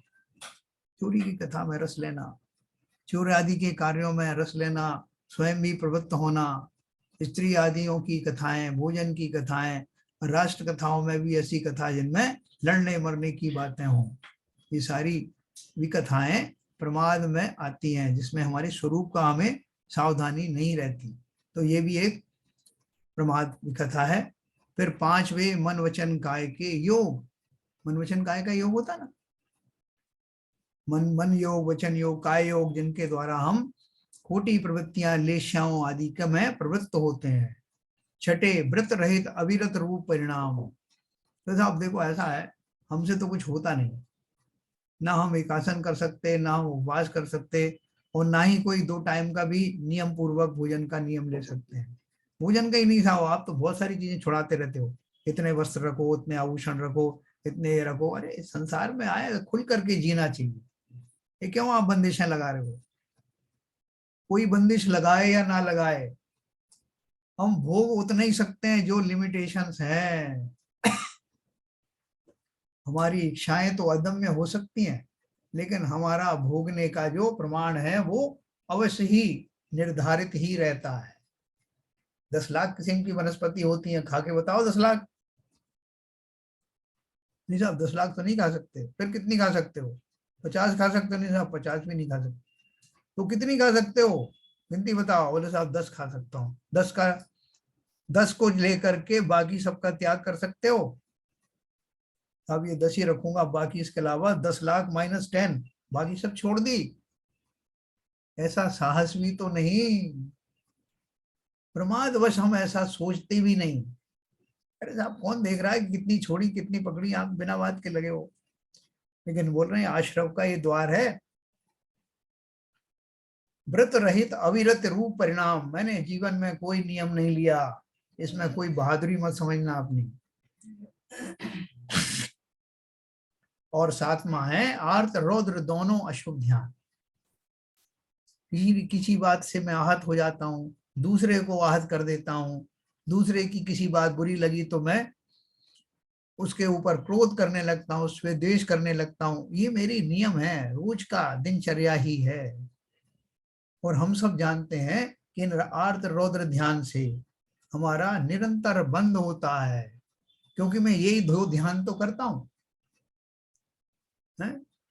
चोरी की कथा में रस लेना, चोर आदि के कार्यों में रस लेना, स्वयं भी प्रवृत्त होना, स्त्री आदियों की कथाएं, भोजन की कथाएं, राष्ट्र कथाओं में भी ऐसी कथा जिनमें लड़ने मरने की बातें हों, ये सारी विकथाएं प्रमाद में आती हैं, जिसमें हमारे स्वरूप का हमें सावधानी नहीं रहती। तो ये भी एक प्रमाद विकथा है। फिर पांचवे मन वचन काय के योग। मन वचन काय का योग होता ना, मन योग, वचन योग, काय योग, जिनके द्वारा हम खोटी प्रवृत्तियां, लेशाओं आदि का में प्रवृत्त होते हैं। छठे व्रत रहित अविरत रूप परिणाम। तो साहब देखो ऐसा है, हमसे तो कुछ होता नहीं, ना हम एकासन कर सकते, ना हम उपवास कर सकते, और ना ही कोई 2 टाइम का भी नियम पूर्वक भोजन का नियम ले सकते हैं। भोजन का ही नहीं खाओ, आप तो बहुत सारी चीजें छुड़ाते रहते हो। इतने वस्त्र रखो, इतने आभूषण रखो, इतने ये रखो। अरे संसार में आए खुल करके जीना चाहिए, ये क्यों आप बंदिशें लगा रहे हो? कोई बंदिश लगाए या ना लगाए, हम भोग उतना ही सकते हैं जो लिमिटेशंस हैं। हमारी इच्छाएं तो अदम्य हो सकती हैं, लेकिन हमारा भोगने का जो प्रमाण है वो अवश्य ही निर्धारित ही रहता है। 10 लाख किस्म की वनस्पति होती हैं, खा के बताओ 10 लाख। नहीं साहब 10 लाख तो नहीं खा सकते। फिर कितनी खा सकते हो? 50 खा सकते हो? नहीं साहब 50 भी नहीं खा सकते। तो कितनी खा सकते हो? गिनती बताओ। बोले साहब 10 खा सकता हूँ। 10 को लेकर के बाकी सबका त्याग कर सकते हो? अब ये 10 ही रखूंगा, बाकी इसके अलावा 10 लाख माइनस 10, बाकी सब छोड़ दी। ऐसा साहस भी तो नहीं। प्रमादवश हम ऐसा सोचते भी नहीं। अरे साहब कौन देख रहा है कितनी छोड़ी कितनी पकड़ी, आप बिना बात के लगे हो। लेकिन बोल रहे हैं आश्रव का ये द्वार है। व्रत रहित अविरत रूप परिणाम, मैंने जीवन में कोई नियम नहीं लिया, इसमें कोई बहादुरी मत समझना अपनी। और 7वां है आर्त रौद्र दोनों अशुभ ध्यान। किसी बात से मैं आहत हो जाता हूँ, दूसरे को आहत कर देता हूँ। दूसरे की किसी बात बुरी लगी तो मैं उसके ऊपर क्रोध करने लगता हूँ, उस पर द्वेष करने लगता हूँ। ये मेरी नियम है, रोज का दिनचर्या ही है। और हम सब जानते हैं कि इन आर्त रौद्र ध्यान से हमारा निरंतर बंद होता है, क्योंकि मैं यही 2 ध्यान तो करता हूँ।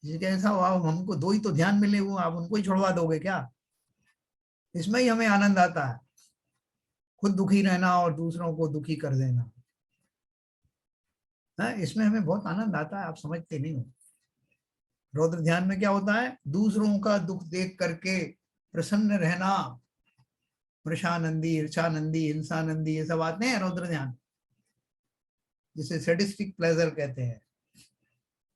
कैसा आप हमको 2 ही तो ध्यान मिले हुए, आप उनको ही छुड़वा दोगे क्या? इसमें ही हमें आनंद आता है, खुद दुखी रहना और दूसरों को दुखी कर देना है। इसमें हमें बहुत आनंद आता है, आप समझते नहीं हो। रौद्र ध्यान में क्या होता है? दूसरों का दुख देख करके प्रसन्न रहना। मृषानंदी, ईर्षानंदी, हिंसानंदी, ये सब आते हैं रौद्र ध्यान, जिसे सैडिस्टिक प्लेजर कहते हैं।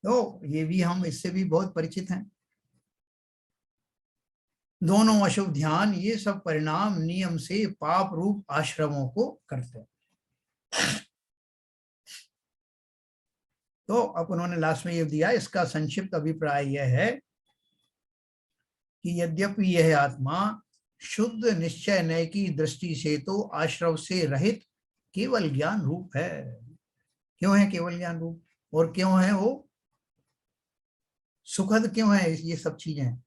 तो ये भी हम इससे भी बहुत परिचित हैं। दोनों अशुभ ध्यान, ये सब परिणाम नियम से पाप रूप आश्रमों को करते हैं। तो अब उन्होंने लास्ट में ये दिया, इसका संक्षिप्त अभिप्राय यह है कि यद्यपि यह आत्मा शुद्ध निश्चय नय की दृष्टि से तो आश्रव से रहित केवल ज्ञान रूप है। क्यों है केवल ज्ञान रूप, और क्यों है वो सुखद, क्यों है ये सब चीजें?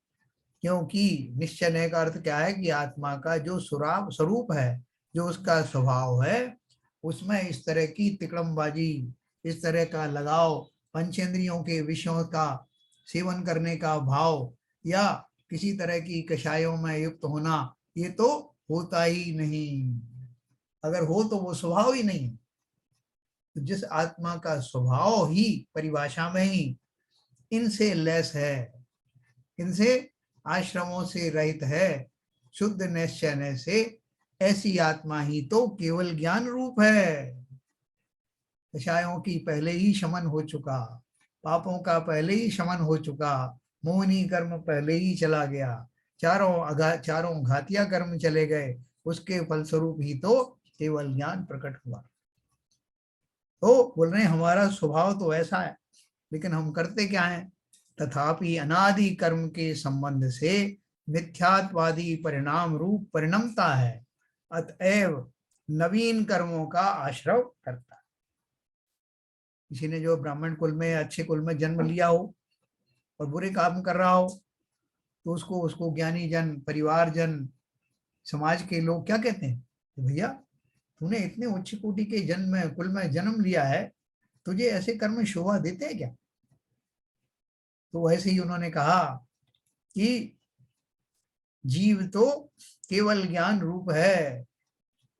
क्योंकि निश्चय नय का अर्थ क्या है कि आत्मा का जो स्वरूप है, जो उसका स्वभाव है, उसमें इस तरह की तिकड़मबाजी, इस तरह का लगाव, पंचेंद्रियों के विषयों का सेवन करने का भाव, या किसी तरह की कषायों में युक्त होना, ये तो होता ही नहीं। अगर हो तो वो स्वभाव ही नहीं। तो जिस आत्मा का स्वभाव ही परिभाषा में ही इनसे लेस है, इनसे आश्रमों से रहित है, शुद्ध निश्चय से, ऐसी आत्मा ही तो केवल ज्ञान रूप है। कषायों की पहले ही शमन हो चुका, पापों का पहले ही शमन हो चुका, मोहनी कर्म पहले ही चला गया, चारों घातिया कर्म चले गए, उसके फलस्वरूप ही तो केवल ज्ञान प्रकट हुआ। तो बोल रहे हैं हमारा स्वभाव तो ऐसा है, लेकिन हम करते क्या है? तथापि अनादि कर्म के संबंध से मिथ्यात्वादी परिणाम रूप परिणमता है, अतएव नवीन कर्मों का आश्रव करता है। किसी ने जो ब्राह्मण कुल में, अच्छे कुल में जन्म लिया हो और बुरे काम कर रहा हो, तो उसको ज्ञानी जन, परिवार जन, समाज के लोग क्या कहते हैं? तो भैया तूने इतने उच्च कोटि के जन्म कुल में जन्म लिया है, तुझे ऐसे कर्म शोभा देते हैं क्या? तो वैसे ही उन्होंने कहा कि जीव तो केवल ज्ञान रूप है,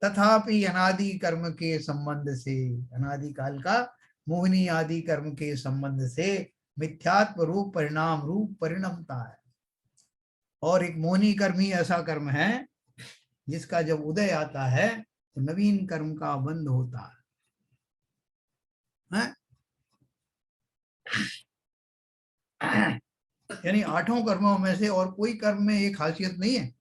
तथापि अनादि कर्म के संबंध से, अनादि काल का मोहिनी आदि कर्म के संबंध से मिथ्यात्व रूप परिणाम रूप परिणमता है। और एक मोहिनी कर्म ही ऐसा कर्म है जिसका जब उदय आता है तो नवीन कर्म का बंध होता है? यानी आठों कर्मों में से और कोई कर्म में एक खासियत नहीं है।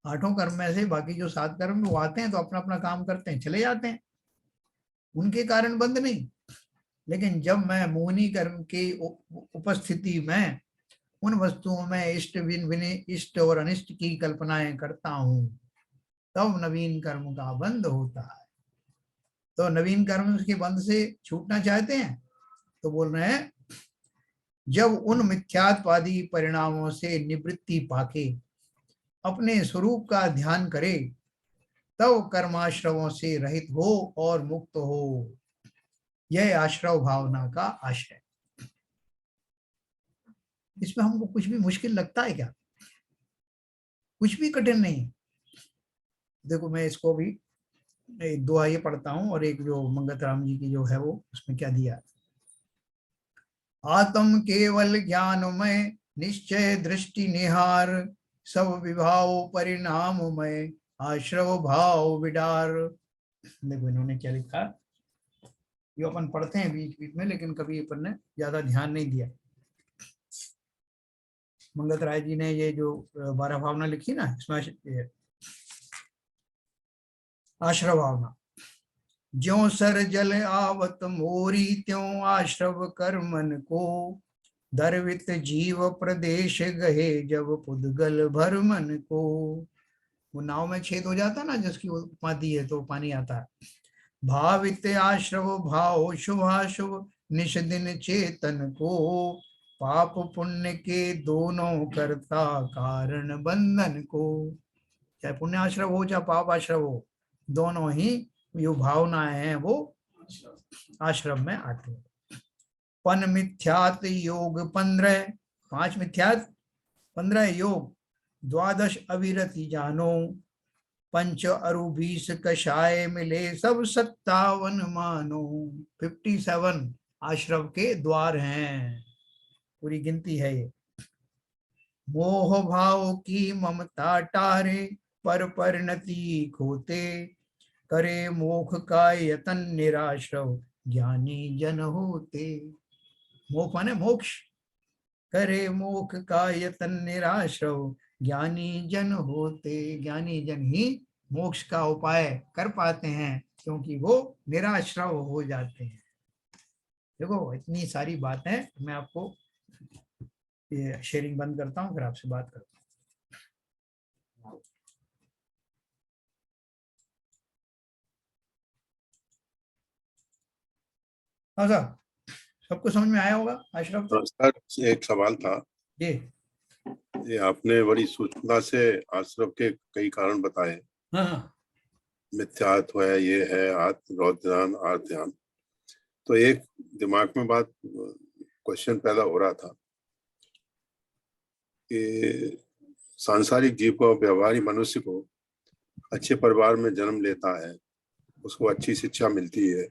आठों कर्म में से बाकी जो 7 कर्म वो आते हैं तो अपना अपना काम करते हैं, चले जाते हैं, उनके कारण बंद नहीं। लेकिन जब मैं मोहिनी कर्म की उपस्थिति में उन वस्तुओं में इष्ट और अनिष्ट की कल्पनाएं करता हूं, तब नवीन कर्म का बंध होता है। तो नवीन कर्म के बंध से छूटना चाहते हैं तो बोल रहे हैं जब उन मिथ्यात्वादी परिणामों से निवृत्ति पाके अपने स्वरूप का ध्यान करे, तब कर्माश्रवों से रहित हो और मुक्त हो। यह आश्रव भावना का आशय। इसमें हमको कुछ भी मुश्किल लगता है क्या? कुछ भी कठिन नहीं। देखो मैं इसको भी एक दुआ ये पढ़ता हूं, और एक जो मंगत राम जी की जो है वो उसमें क्या दिया। आत्म केवल ज्ञानमय निश्चय दृष्टि निहार, सब विभाव परिणाममय आश्रव भाव विडार। देखो इन्होंने क्या लिखा, ये अपन पढ़ते हैं बीच बीच में, लेकिन कभी अपन ने ज्यादा ध्यान नहीं दिया। मंगत राय जी ने ये जो 12 भावना लिखी ना, इसमें आश्रव भावना, ज्यों सर जल आवत मोरी त्यों आश्रव कर मन को, दर्वित जीव प्रदेश गहे जब पुद्गल भर मन को। वो नाव में छेद हो जाता ना, जिसकी उपमा दी है तो पानी आता है। भावित आश्रव भाव शुभाशुभ निश दिन चेतन को, पाप पुण्य के दोनों करता कारण बंधन को। चाहे पुण्य आश्रव हो चाहे पाप आश्रव हो, दोनों ही जो भावनाएं हैं वो आश्रम में आते हैं। पन मिथ्यात योग 15, 5 मिथ्यात 15 योग, 12 अविरति जानो, पंच अरु 20 कषाय मिले सब 57 मानो। 57 आश्रम के द्वार हैं, पूरी गिनती है ये। मोह भाव की ममता टारे पर परिणति खोते, करे मोख का यतन निराश्रव ज्ञानी जन होते। मोख माने मोक्ष, करे मोख का यतन निराश्रव ज्ञानी जन होते। ज्ञानी जन ही मोक्ष का उपाय कर पाते हैं, क्योंकि वो निराश्रव हो जाते हैं। देखो इतनी सारी बातें, मैं आपको ये शेयरिंग बंद करता हूँ, फिर आपसे बात करता हूँ। हाँ साहब, सबको समझ में आया होगा अशरफ? तो सर एक सवाल था, जी। ये आपने बड़ी सूक्ष्मता से आश्रम के कई कारण बताए, हाँ मिथ्यात्व है, ये है, आत्म रौद्र ध्यान, आर्त ध्यान। तो एक दिमाग में बात, क्वेश्चन पैदा हो रहा था कि सांसारिक जीव को, व्यवहारिक मनुष्य को अच्छे परिवार में जन्म लेता है, उसको अच्छी शिक्षा मिलती है,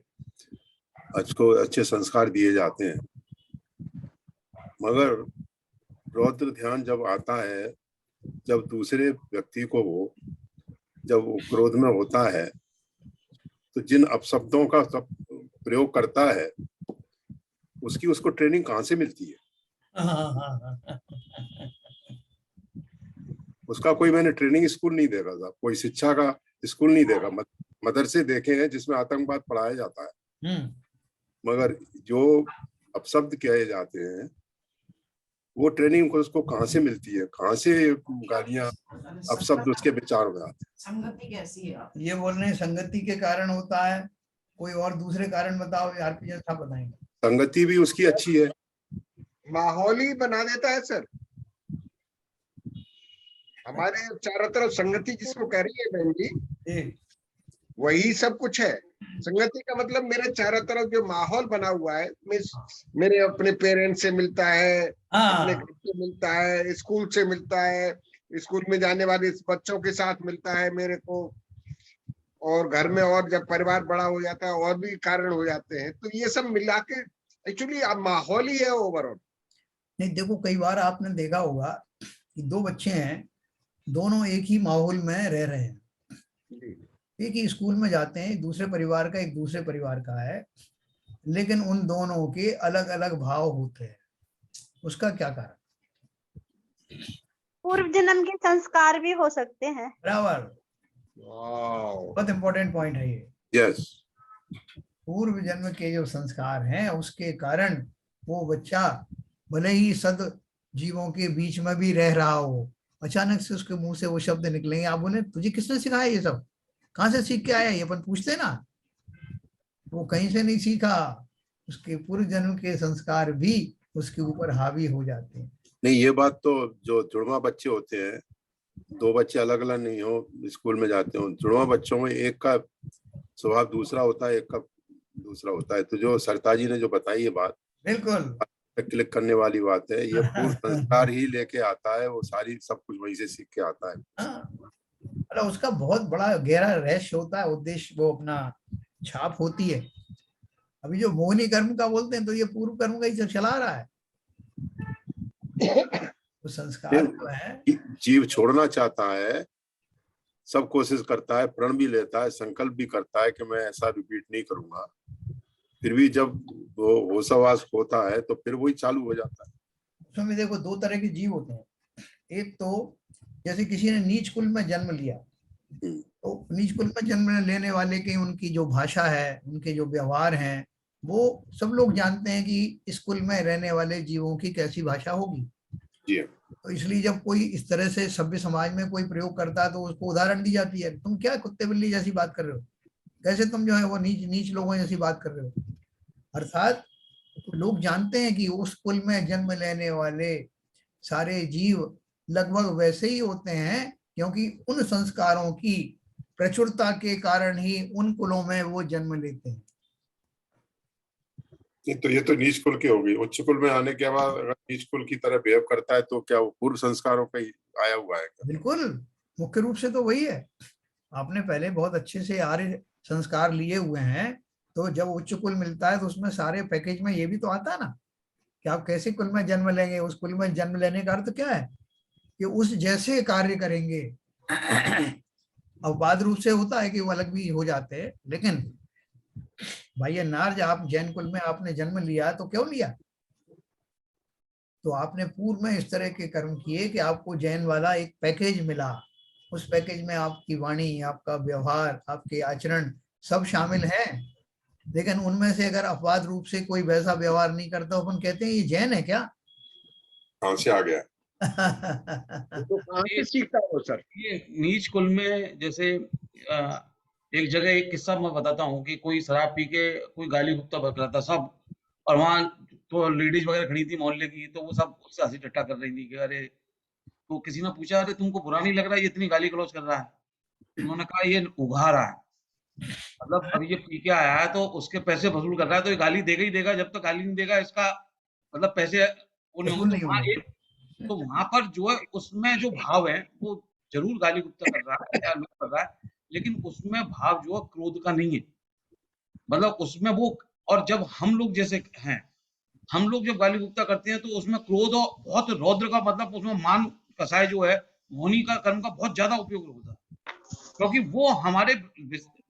उसको अच्छे संस्कार दिए जाते हैं, मगर रौद्र ध्यान जब आता है, जब दूसरे व्यक्ति को वो, जब वो क्रोध में होता है, तो जिन अपशब्दों का सब प्रयोग करता है, उसकी उसको ट्रेनिंग कहाँ से मिलती है? उसका कोई मैंने ट्रेनिंग स्कूल नहीं देखा था, कोई शिक्षा का स्कूल नहीं देखा। मदरसे देखे हैं जिसमें आतंकवाद पढ़ाया जाता है, मगर जो अपशब्द कहे जाते हैं, वो ट्रेनिंग को उसको कहाँ से मिलती है? कहाँ से गालियां, अपशब्द उसके विचार में आते हैं? संगति कैसी है? ये बोल रहे हैं संगति के कारण होता है, कोई और दूसरे कारण बताओ यार, साहब बताएंगे। संगति भी उसकी अच्छी है, माहौल ही बना देता है सर। हमारे चारों तरफ संगति जिसको कह रही है बहन जी, वही सब कुछ है। संगति का मतलब मेरे चारों तरफ जो माहौल बना हुआ है, मेरे अपने पेरेंट्स से मिलता है, अपने घर से मिलता है, स्कूल से मिलता है, स्कूल में जाने वाले बच्चों के साथ मिलता है मेरे को, और घर में, और जब परिवार बड़ा हो जाता है और भी कारण हो जाते हैं। तो ये सब मिला के एक्चुअली अब माहौल ही है ओवरऑल। नहीं देखो, कई बार आपने देखा होगा कि दो बच्चे हैं, दोनों एक ही माहौल में रह रहे हैं, एक ही स्कूल में जाते हैं, दूसरे परिवार का एक दूसरे परिवार का है, लेकिन उन दोनों के अलग अलग भाव होते हैं। उसका क्या कारण? पूर्व जन्म के संस्कार भी हो सकते हैं। बराबर, बहुत इंपॉर्टेंट पॉइंट है ये। यस। पूर्व जन्म के जो संस्कार हैं, उसके कारण वो बच्चा भले ही सद जीवों के बीच में भी रह रहा हो, अचानक से उसके मुंह से वो शब्द निकलेंगे, आप बोले तुझे किसने सिखाया ये सब, कहाँ से सीख के आया? ये अपन पूछते ना, वो कहीं से नहीं सीखा, उसके पूर्व जन्म के संस्कार भी उसके ऊपर हावी हो जाते हैं। नहीं, ये बात तो जो जुड़वा बच्चे होते हैं, दो बच्चे अलग अलग नहीं हो, स्कूल में जाते हो, जुड़वा बच्चों में एक का स्वभाव दूसरा होता है, एक का दूसरा होता है। तो जो सरताजी ने जो बताई ये बात, बिल्कुल क्लिक करने वाली बात है। ये पूर्व संस्कार ही लेके आता है, वो सारी सब कुछ वहीं से सीख के आता है। अरे उसका बहुत बड़ा गहरा रहस्य होता है, उद्देश्य, वो अपना छाप होती है। अभी जो मोहिनी कर्म का बोलते हैं, तो ये पूर्व कर्म का ही सब चला रहा है। तो संस्कार जो है, जीव छोड़ना चाहता है, सब कोशिश करता है, प्रण भी लेता है, संकल्प भी करता है कि मैं ऐसा रिपीट नहीं करूंगा, फिर भी जब वो होशवास होता है तो फिर वही चालू हो जाता है। उसमें देखो दो तरह के जीव होते हैं। एक तो जैसे किसी ने नीच कुल में जन्म लिया, तो नीच कुल में जन्म लेने वाले की उनकी जो भाषा है, उनके जो व्यवहार हैं, वो सब लोग जानते हैं कि इस कुल में रहने वाले जीवों की कैसी भाषा होगी। जी। तो इसलिए जब कोई इस तरह से सभ्य समाज में कोई प्रयोग करता है, तो उसको उदाहरण दी जाती है, तुम क्या कुत्ते बिल्ली जैसी बात कर रहे हो, कैसे तुम जो है वो नीच नीच लोगों जैसी बात कर रहे हो। अर्थात लोग जानते हैं कि उस कुल में जन्म लेने वाले सारे जीव लगभग वैसे ही होते हैं, क्योंकि उन संस्कारों की प्रचुरता के कारण ही उन कुलों में वो जन्म लेते हैं। तो ये तो नीच कुल की होगी। उच्च कुल में आने के बाद अगर नीच कुल की तरह बिहेव करता है, तो क्या वो पूर्व संस्कारों का ही आया हुआ है? बिल्कुल, मुख्य रूप से तो वही है। आपने पहले बहुत अच्छे से आर्य संस्कार लिए हुए हैं, तो जब उच्च कुल मिलता है तो उसमें सारे पैकेज में ये भी तो आता है ना कि आप कैसे कुल में जन्म लेंगे। उस कुल में जन्म लेने का अर्थ क्या है कि उस जैसे कार्य करेंगे। अपवाद रूप से होता है कि वो अलग भी हो जाते हैं, लेकिन भाई नार्ज, आप जैन कुल में आपने जन्म लिया तो क्यों लिया? तो आपने पूर्व में इस तरह के कर्म किए कि आपको जैन वाला एक पैकेज मिला। उस पैकेज में आपकी वाणी, आपका व्यवहार, आपके आचरण सब शामिल है। लेकिन उनमें से अगर अपवाद रूप से कोई वैसा व्यवहार नहीं करता, अपन कहते हैं ये जैन है क्या? कहाँ से आ गया? तो कहाँ से सीखता हो सर? ये नीच कुल में जैसे एक जगह एक किस्सा मैं बताता हूँ कि कोई शराब पी के कोई गाली गुप्ता बक रहा था सब, और वहाँ तो लेडीज वगैरह खड़ी थी मोहल्ले की, तो वो सब उससे हंसी ठट्टा कर रही थी कि अरे, तो किसी ने पूछा अरे तुमको बुरा नहीं लग रहा है ये इतनी गाली गलौज कर रहा है? उन्होंने कहा ये उघा रहा है, मतलब अभी ये पी के आया है तो उसके पैसे वसूल कर रहा है, तो ये गाली देगा ही देगा, जब तक गाली नहीं देगा इसका मतलब पैसे वो नहीं होंगे। तो वहाँ एक, तो वहां पर जो है उसमें जो भाव है वो जरूर गाली गुप्ता कर रहा है या लोग कर रहा है, लेकिन उसमें भाव जो है क्रोध का नहीं है, मतलब उसमें वो, और जब हम लोग जैसे हैं, हम लोग जब गाली गुप्ता करते हैं तो उसमें क्रोध और बहुत रौद्र का, मतलब उसमें मान कसाय जो है मोहिनी का कर्म का बहुत ज्यादा उपयोग होता है, क्योंकि वो हमारे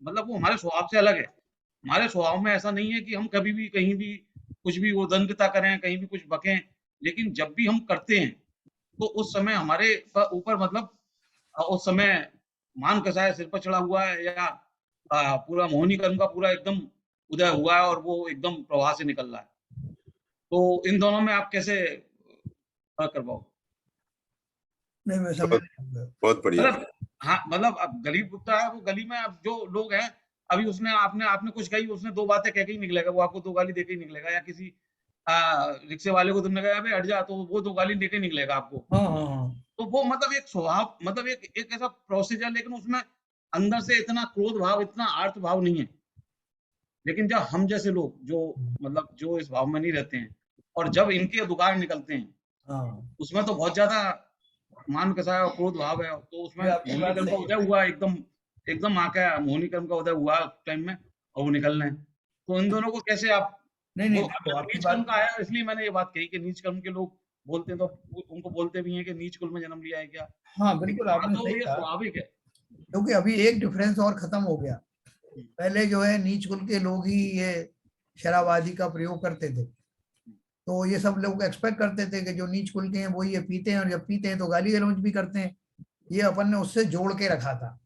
मतलब वो हमारे स्वभाव से अलग है। हमारे स्वभाव में ऐसा नहीं है कि हम कभी भी कहीं भी कुछ भी उदंडता करें, कहीं भी कुछ बकें, लेकिन जब भी हम करते हैं तो उस समय हमारे ऊपर मतलब उस समय मान कसाय सिर पर चढ़ा हुआ है या पूरा मोहिनी कर्म का पूरा एकदम उदय हुआ है और वो एकदम प्रवाह से निकल रहा है। तो इन दोनों में आप कैसे कर पाओ? नहीं मैं समझ बहुत बढ़िया। मतलब हाँ, मतलब अब गली गुप्ता है, वो गली में अब जो लोग हैं, अभी उसने आपने कुछ कही, उसने दो बातें कह के ही निकलेगा, वो आपको दो गाली देके ही निकलेगा, या किसी रिक्शे वाले को तुमने कहा अबे हट जा, तो वो दो गाली देके निकलेगा आपको। तो वो मतलब एक स्वभाव, मतलब एक ऐसा प्रोसीजर, लेकिन उसमें अंदर से इतना क्रोध भाव, इतना आर्त भाव नहीं है। लेकिन जब हम जैसे लोग जो मतलब जो इस भाव में नहीं रहते हैं और जब इनके दुकान निकलते हैं, उसमें तो बहुत ज्यादा मान कसा है, क्रोध भाव है, तो उसमें मोहिनी कर्म का उदय हुआ, एकदम आके मोहिनी कर्म का उदय हुआ टाइम में, और वो निकल रहे हैं। तो इन दोनों को कैसे आप नहीं नीच कर्म का आया, इसलिए मैंने ये बात कही कि नीच कर्म के लोग बोलते हैं, तो उनको बोलते भी हैं कि नीच कुल में जन्म लिया है क्या? हाँ बिल्कुल, आपने सही कहा, स्वाभाविक है, क्योंकि अभी एक डिफरेंस और खत्म हो गया। पहले जो है नीच कुल के लोग ही ये शराब आदि का प्रयोग करते थे, तो ये सब लोग एक्सपेक्ट करते थे कि जो नीच कुल के हैं वो ये पीते हैं, और जब पीते हैं तो गाली गलौज भी करते हैं, ये अपन ने उससे जोड़ के रखा था।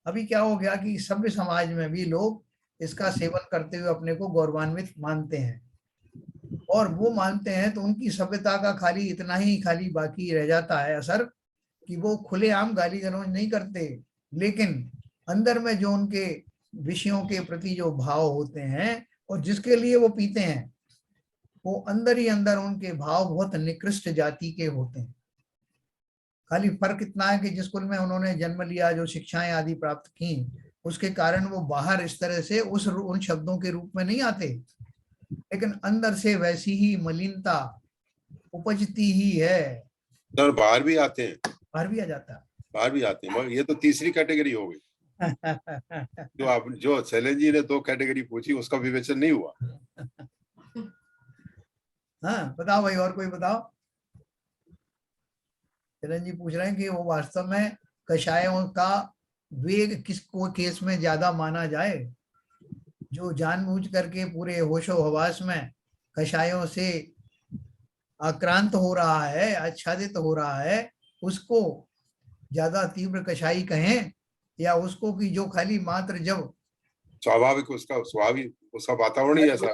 अभी क्या हो गया कि सभ्य समाज में भी लोग इसका सेवन करते हुए अपने को गौरवान्वित मानते हैं, और वो मानते हैं तो उनकी सभ्यता का खाली इतना ही खाली बाकी रह जाता है असर, कि वो खुलेआम गाली गलौज नहीं करते, लेकिन अंदर में जो उनके विषयों के प्रति जो भाव होते हैं और जिसके लिए वो पीते हैं, वो अंदर ही अंदर उनके भाव बहुत निकृष्ट जाति के होते हैं। खाली फर्क इतना है कि जिस कुल में उन्होंने जन्म लिया, जो शिक्षाएं आदि प्राप्त की, उसके कारण वो बाहर इस तरह से उन शब्दों के रूप में नहीं आते, लेकिन अंदर से वैसी ही मलिनता उपजती ही है। सर बाहर भी आते हैं, बाहर भी आ जाता है, बाहर भी आते हैं, मगर ये तो तीसरी कैटेगरी हो गई। जो शैलेंद्र जी ने दो कैटेगरी पूछी उसका विवेचन नहीं हुआ। हाँ बताओ भाई, और कोई बताओ। शैलेंद्र जी पूछ रहे हैं कि वो वास्तव में कषायों का वेग किस को केस में ज्यादा माना जाए, जो जानबूझ करके पूरे होशो हवास में कषायों से आक्रांत हो रहा है, आच्छादित हो रहा है, उसको ज्यादा तीव्र कषाई कहें, या उसको कि जो खाली मात्र जब स्वाभाविक उसका वातावरण ही ऐसा।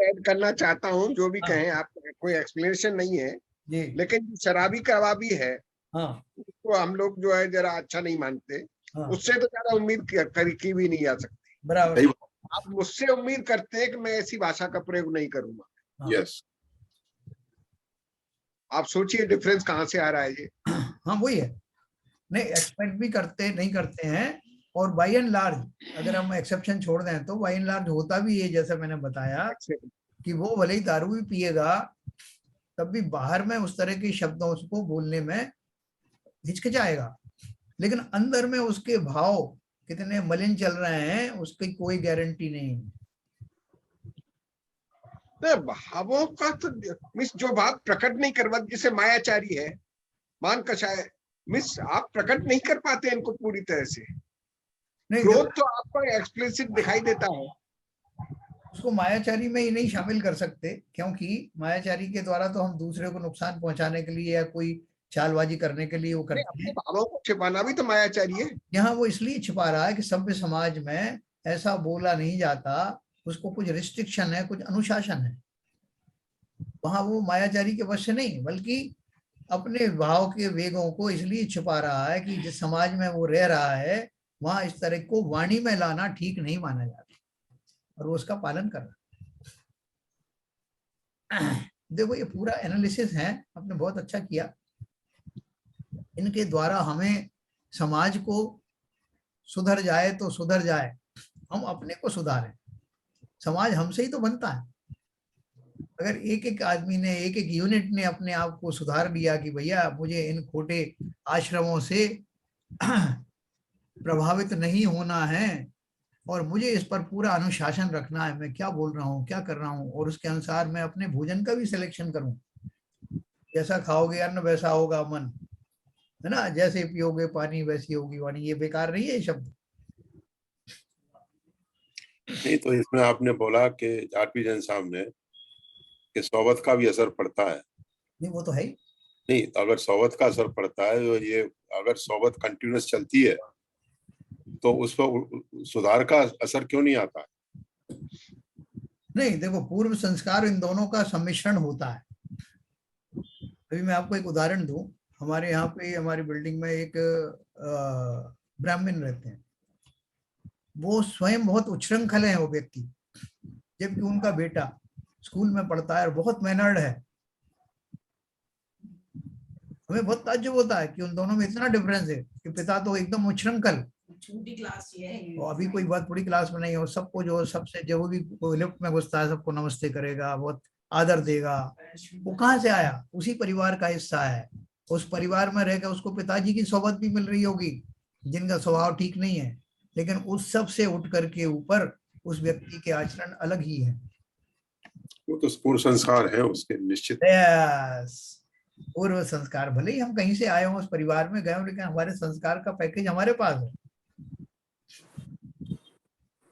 ऐड करना चाहता हूँ, जो भी कहें आप, कोई एक्सप्लेनेशन नहीं है, लेकिन शराबी कबाबी है तो हम लोग जो है जरा अच्छा नहीं मानते, उससे तो ज्यादा उम्मीद की भी नहीं जा सकती। बराबर, आप मुझसे उम्मीद करते हैं कि मैं ऐसी भाषा का प्रयोग नहीं करूंगा। यस, आप सोचिए डिफरेंस कहाँ से आ रहा है ये। हाँ वही है, नहीं एक्सपेक्ट भी करते नहीं करते हैं, और बाय एंड लार्ज अगर हम एक्सेप्शन छोड़ दें तो बाय एंड लार्ज होता भी है, जैसे मैंने बताया कि वो भले ही दारू भी पिएगा तब भी बाहर में उस तरह के शब्दों को बोलने में हिचकिचाएगा, लेकिन अंदर में उसके भाव कितने मलिन चल रहे हैं उसकी कोई गारंटी नहीं। भावों का तो मिस जो भाव प्रकट नहीं करवा, जैसे मायाचारी है, मान कषाय, मिस आप प्रकट नहीं कर पाते इनको पूरी तरह से। क्रोध तो आपको एक्सप्लिसिट दिखाई देता है, उसको मायाचारी में ही नहीं शामिल कर सकते, क्योंकि मायाचारी के द्वारा तो हम दूसरे को नुकसान पहुंचाने के लिए या कोई चालबाजी करने के लिए वो करते हैं। भावों को छिपाना भी तो मायाचारी है। यहाँ वो इसलिए छिपा रहा है कि सभ्य समाज में ऐसा बोला नहीं जाता उसको कुछ रिस्ट्रिक्शन है, कुछ अनुशासन है। वहां वो मायाचारी के वश से नहीं, बल्कि अपने भाव के वेगों को इसलिए छुपा रहा है कि जिस समाज में वो रह रहा है वहां इस तरह को वाणी में लाना ठीक नहीं माना जाता, और वो उसका पालन कर रहा है। देखो ये पूरा एनालिसिस है, आपने बहुत अच्छा किया। इनके द्वारा हमें समाज को सुधर जाए तो सुधर जाए, हम अपने को सुधारें। समाज हमसे ही तो बनता है। अगर एक एक आदमी ने, एक एक यूनिट ने अपने आप को सुधार लिया कि भैया मुझे इन खोटे आश्रमों से प्रभावित नहीं होना है और मुझे इस पर पूरा अनुशासन रखना है, मैं क्या बोल रहा हूँ, क्या कर रहा हूँ, और उसके अनुसार मैं अपने भोजन का भी सिलेक्शन करूं। जैसा खाओगे अन्न वैसा होगा मन, है ना, जैसे पियोगे पानी वैसी होगी वाणी। ये बेकार नहीं है ये शब्द। नहीं तो इसमें आपने बोला कि झारपी जैन साहब ने कि सोबत का भी असर पड़ता है। नहीं वो तो है ही। नहीं, अगर सोबत का असर पड़ता है तो ये, अगर सोबत कंटिन्यूस चलती है तो उस पर सुधार का असर क्यों नहीं आता? नहीं देखो, पूर्व संस्कार इन दोनों का सम्मिश्रण होता है। अभी मैं आपको एक उदाहरण दूं। हमारे यहाँ पे, हमारी बिल्डिंग में एक ब्राह्मण रहते हैं। वो स्वयं बहुत उच्छृंखल है वो व्यक्ति, जबकि उनका बेटा स्कूल में पढ़ता है और बहुत मैनर्ड है। हमें बहुत ताज्जुब होता है कि उन दोनों में इतना डिफरेंस है कि पिता तो एकदम उच्छृंखल, छोटी क्लास है, और अभी कोई बहुत बड़ी क्लास में नहीं हो, सबको जो सबसे जो भी लिफ्ट में घुसता है सबको नमस्ते करेगा, बहुत आदर देगा। वो कहाँ से आया? उसी परिवार का हिस्सा है। उस परिवार में रहकर उसको पिताजी की सोबत भी मिल रही होगी जिनका स्वभाव ठीक नहीं है, लेकिन उस सब से उठ करके ऊपर उस व्यक्ति के आचरण अलग ही है। वो तो पूर्व संस्कार है उसके, निश्चित। पूर्व संस्कार, भले ही हम कहीं से आए हों, उस परिवार में गए हों, लेकिन हमारे संस्कार का पैकेज हमारे पास है।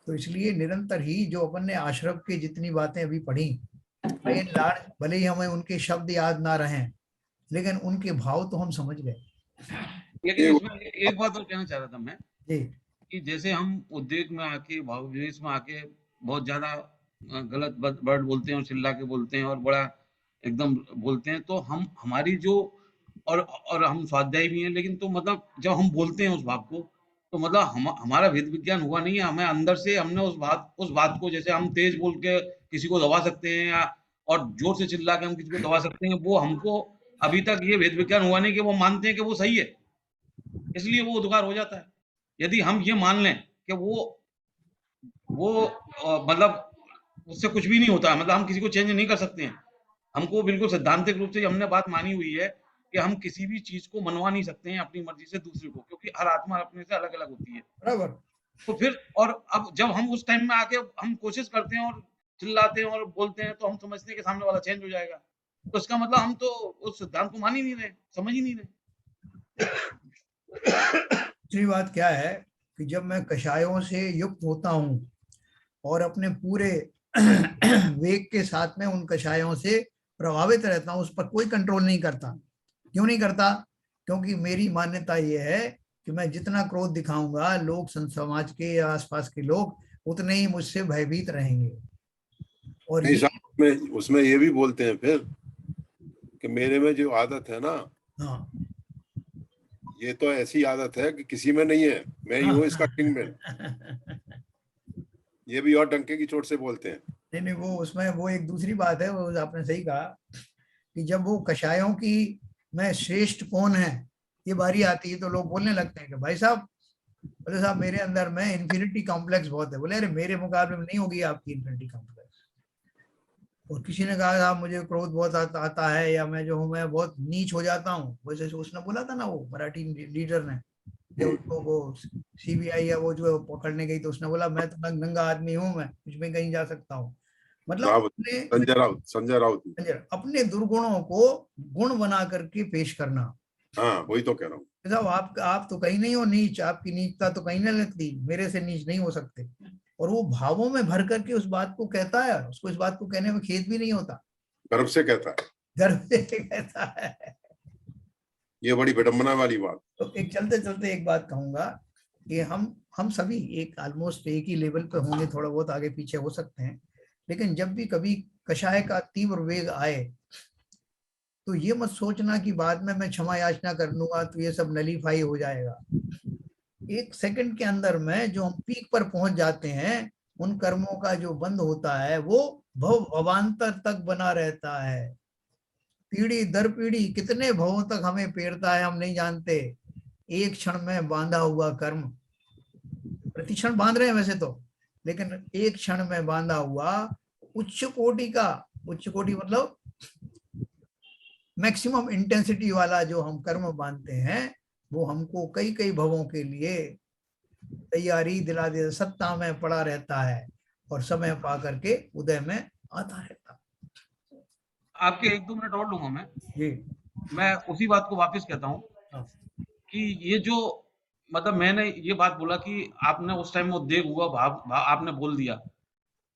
तो इसलिए निरंतर ही जो अपन ने आश्रम की जितनी बातें अभी पढ़ी, भले ही हमें उनके शब्द याद ना रहे, लेकिन उनके भाव तो हम समझ गए। लेकिन इसमें एक बात और कहना चाह रहा था मैं जी, कि जैसे हम उद्योग में आके, भाव विवेश में आके बहुत ज्यादा गलत वर्ड बोलते हैं और चिल्ला के बोलते हैं और बड़ा एकदम बोलते हैं, तो हम हमारी जो और हम स्वाध्यायी भी हैं, लेकिन तो मतलब जब हम बोलते हैं उस भाव को, तो मतलब हमारा वेद विज्ञान हुआ नहीं है। हमें अंदर से हमने उस बात को, जैसे हम तेज बोल के किसी को दबा सकते हैं या और जोर से चिल्ला के हम किसी को दबा सकते हैं, वो हमको अभी तक ये वेद विज्ञान हुआ नहीं कि वो मानते हैं कि वो सही है, इसलिए वो उद्गार हो जाता है। यदि हम ये मान लें कि वो मतलब उससे कुछ भी नहीं होता है, मतलब हम किसी को चेंज नहीं कर सकते हैं, हमको बिल्कुल सैद्धांतिक रूप से हमने बात मानी हुई है कि हम किसी भी चीज को मनवा नहीं सकते हैं अपनी मर्जी से दूसरे को, क्योंकि हर आत्मा अपने से अलग अलग होती है। बराबर। तो फिर और अब जब हम उस टाइम में आके हम कोशिश करते हैं और चिल्लाते हैं और बोलते हैं, तो हम समझते हैं कि सामने वाला चेंज हो जाएगा, तो इसका मतलब हम तो उस सिद्धांत को मान ही नहीं रहे, समझ ही नहीं रहे। दूसरी बात क्या है कि जब मैं कषायों से युक्त होता हूं और अपने पूरे वेग के साथ में उन कषायों से प्रभावित रहता हूं, उस पर कोई कंट्रोल नहीं करता। क्यों नहीं करता? क्योंकि मेरी मान्यता यह है कि मैं जितना क्रोध दिखाऊंगा, लोग समाज के या आसपास के लोग उतने ही मुझसे भयभीत रहेंगे। और उसमें ये भी बोलते हैं फिर कि मेरे में जो आदत है ना, हाँ, ये तो ऐसी आदत है कि किसी में नहीं है, मैं ही हूँ इसका किंगमैन। ये भी और डंके की चोट से बोलते हैं। नहीं नहीं, वो उसमें वो एक दूसरी बात है। वो आपने सही कहा कि जब वो कषायों की मैं श्रेष्ठ कौन है ये बारी आती है, तो लोग बोलने लगते हैं कि भाई साहब, बोले साहब मेरे अंदर में इन्फिनिटी कॉम्प्लेक्स बहुत है। बोले अरे मेरे मुकाबले में नहीं होगी आपकी इन्फिनिटी कॉम्प्लेक्स। और किसी ने कहा साहब मुझे क्रोध बहुत आता है, या मैं जो हूँ मैं बहुत नीच हो जाता हूँ, वैसे उसने बोला था ना वो मराठी लीडर ने, जब उसको वो सीबीआई या वो जो पकड़ने गई, तो उसने बोला मैं तो नंगा आदमी हूँ, मैं कुछ भी कहीं जा सकता हूँ। मतलब संजय राउत अपने दुर्गुणों को गुण बना करके पेश करना। हाँ, वही तो कह रहा हूँ साहब आप तो कहीं नहीं हो नीच, आपकी नीचता तो कहीं नहीं लगती, मेरे से नीच नहीं हो सकते। और वो भावों में भर करके उस बात को कहता है, उसको इस बात को कहने में खेद भी नहीं होता, गर्व से कहता है, गर्व से कहता है। ये बड़ी विडंबना वाली बात। तो एक चलते चलते एक बात कहूंगा कि हम सभी एक ऑलमोस्ट एक ही लेवल पे होंगे, थोड़ा बहुत आगे पीछे हो सकते हैं, लेकिन जब भी कभी कषाय का तीव्र वेग आए तो ये मत सोचना कि बाद में मैं क्षमा याचना कर लूंगा तो ये सब नलीफाई हो जाएगा। एक सेकंड के अंदर में जो हम पीक पर पहुंच जाते हैं, उन कर्मों का जो बंद होता है वो भव भवांतर तक बना रहता है। पीढ़ी दर पीढ़ी कितने भवों तक हमें पेरता है हम नहीं जानते। एक क्षण में बांधा हुआ कर्म, प्रतिक्षण बांध रहे हैं वैसे तो, लेकिन एक क्षण में बांधा हुआ उच्च कोटि का, उच्च कोटि मतलब मैक्सिमम इंटेंसिटी वाला जो हम कर्म बांधते हैं, वो हमको कई कई भवों के लिए तैयारी दिला दे, सत्ता में पड़ा रहता है और समय पा करके उदय में आता रहता। आपके 1-2 मिनट और लूंगा मैं जी। मैं उसी बात को वापस कहता हूँ कि ये जो मतलब मैंने ये बात बोला कि आपने उस टाइम में उद्वेग हुआ, भाव आपने बोल दिया,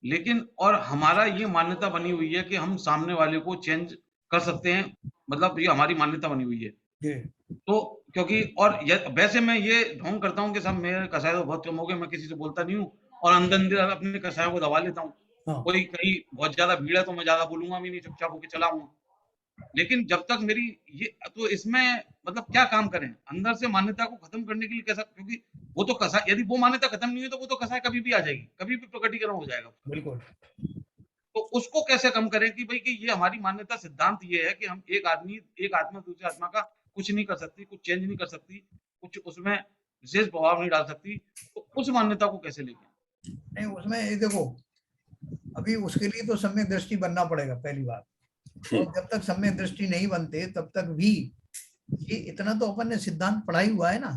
लेकिन और हमारा ये मान्यता बनी हुई है कि हम सामने वाले को चेंज कर सकते हैं, मतलब ये हमारी मान्यता बनी हुई है। जी। तो क्योंकि और वैसे मैं ये ढोंग करता हूँ कि सब मेरे कसाय तो बहुत कम हो गए, मैं किसी से बोलता नहीं हूँ और अंदर अपने कसायों को दबा लेता हूँ। हाँ। कोई कहीं बहुत ज्यादा भीड़ है तो मैं ज्यादा बोलूंगा भी नहीं, चुपचाप होकर चला आऊंगा। लेकिन जब तक मेरी ये तो इसमें मतलब क्या काम करें अंदर से मान्यता को खत्म करने के लिए कैसा, क्योंकि वो तो कसाय, यदि वो मान्यता खत्म नहीं हुई तो वो तो कसाय कभी भी आ जाएगी, कभी भी प्रकटीकरण हो जाएगा। बिल्कुल। तो उसको कैसे कम करें कि भाई कि ये हमारी मान्यता सिद्धांत ये है कि हम एक आत्मा दूसरी आत्मा का कुछ नहीं कर सकती, कुछ चेंज नहीं कर सकती, कुछ उसमें विशेष प्रभाव नहीं डाल सकती, तो उस मान्यता को कैसे लेके? नहीं, उसमें ये देखो, अभी उसके लिए तो सम्यक दृष्टि बनना पड़ेगा पहली बात, और जब तक सम्यक दृष्टि नहीं बनते तब तक भी ये इतना तो अपन ने सिद्धांत पढ़ा ही हुआ है ना,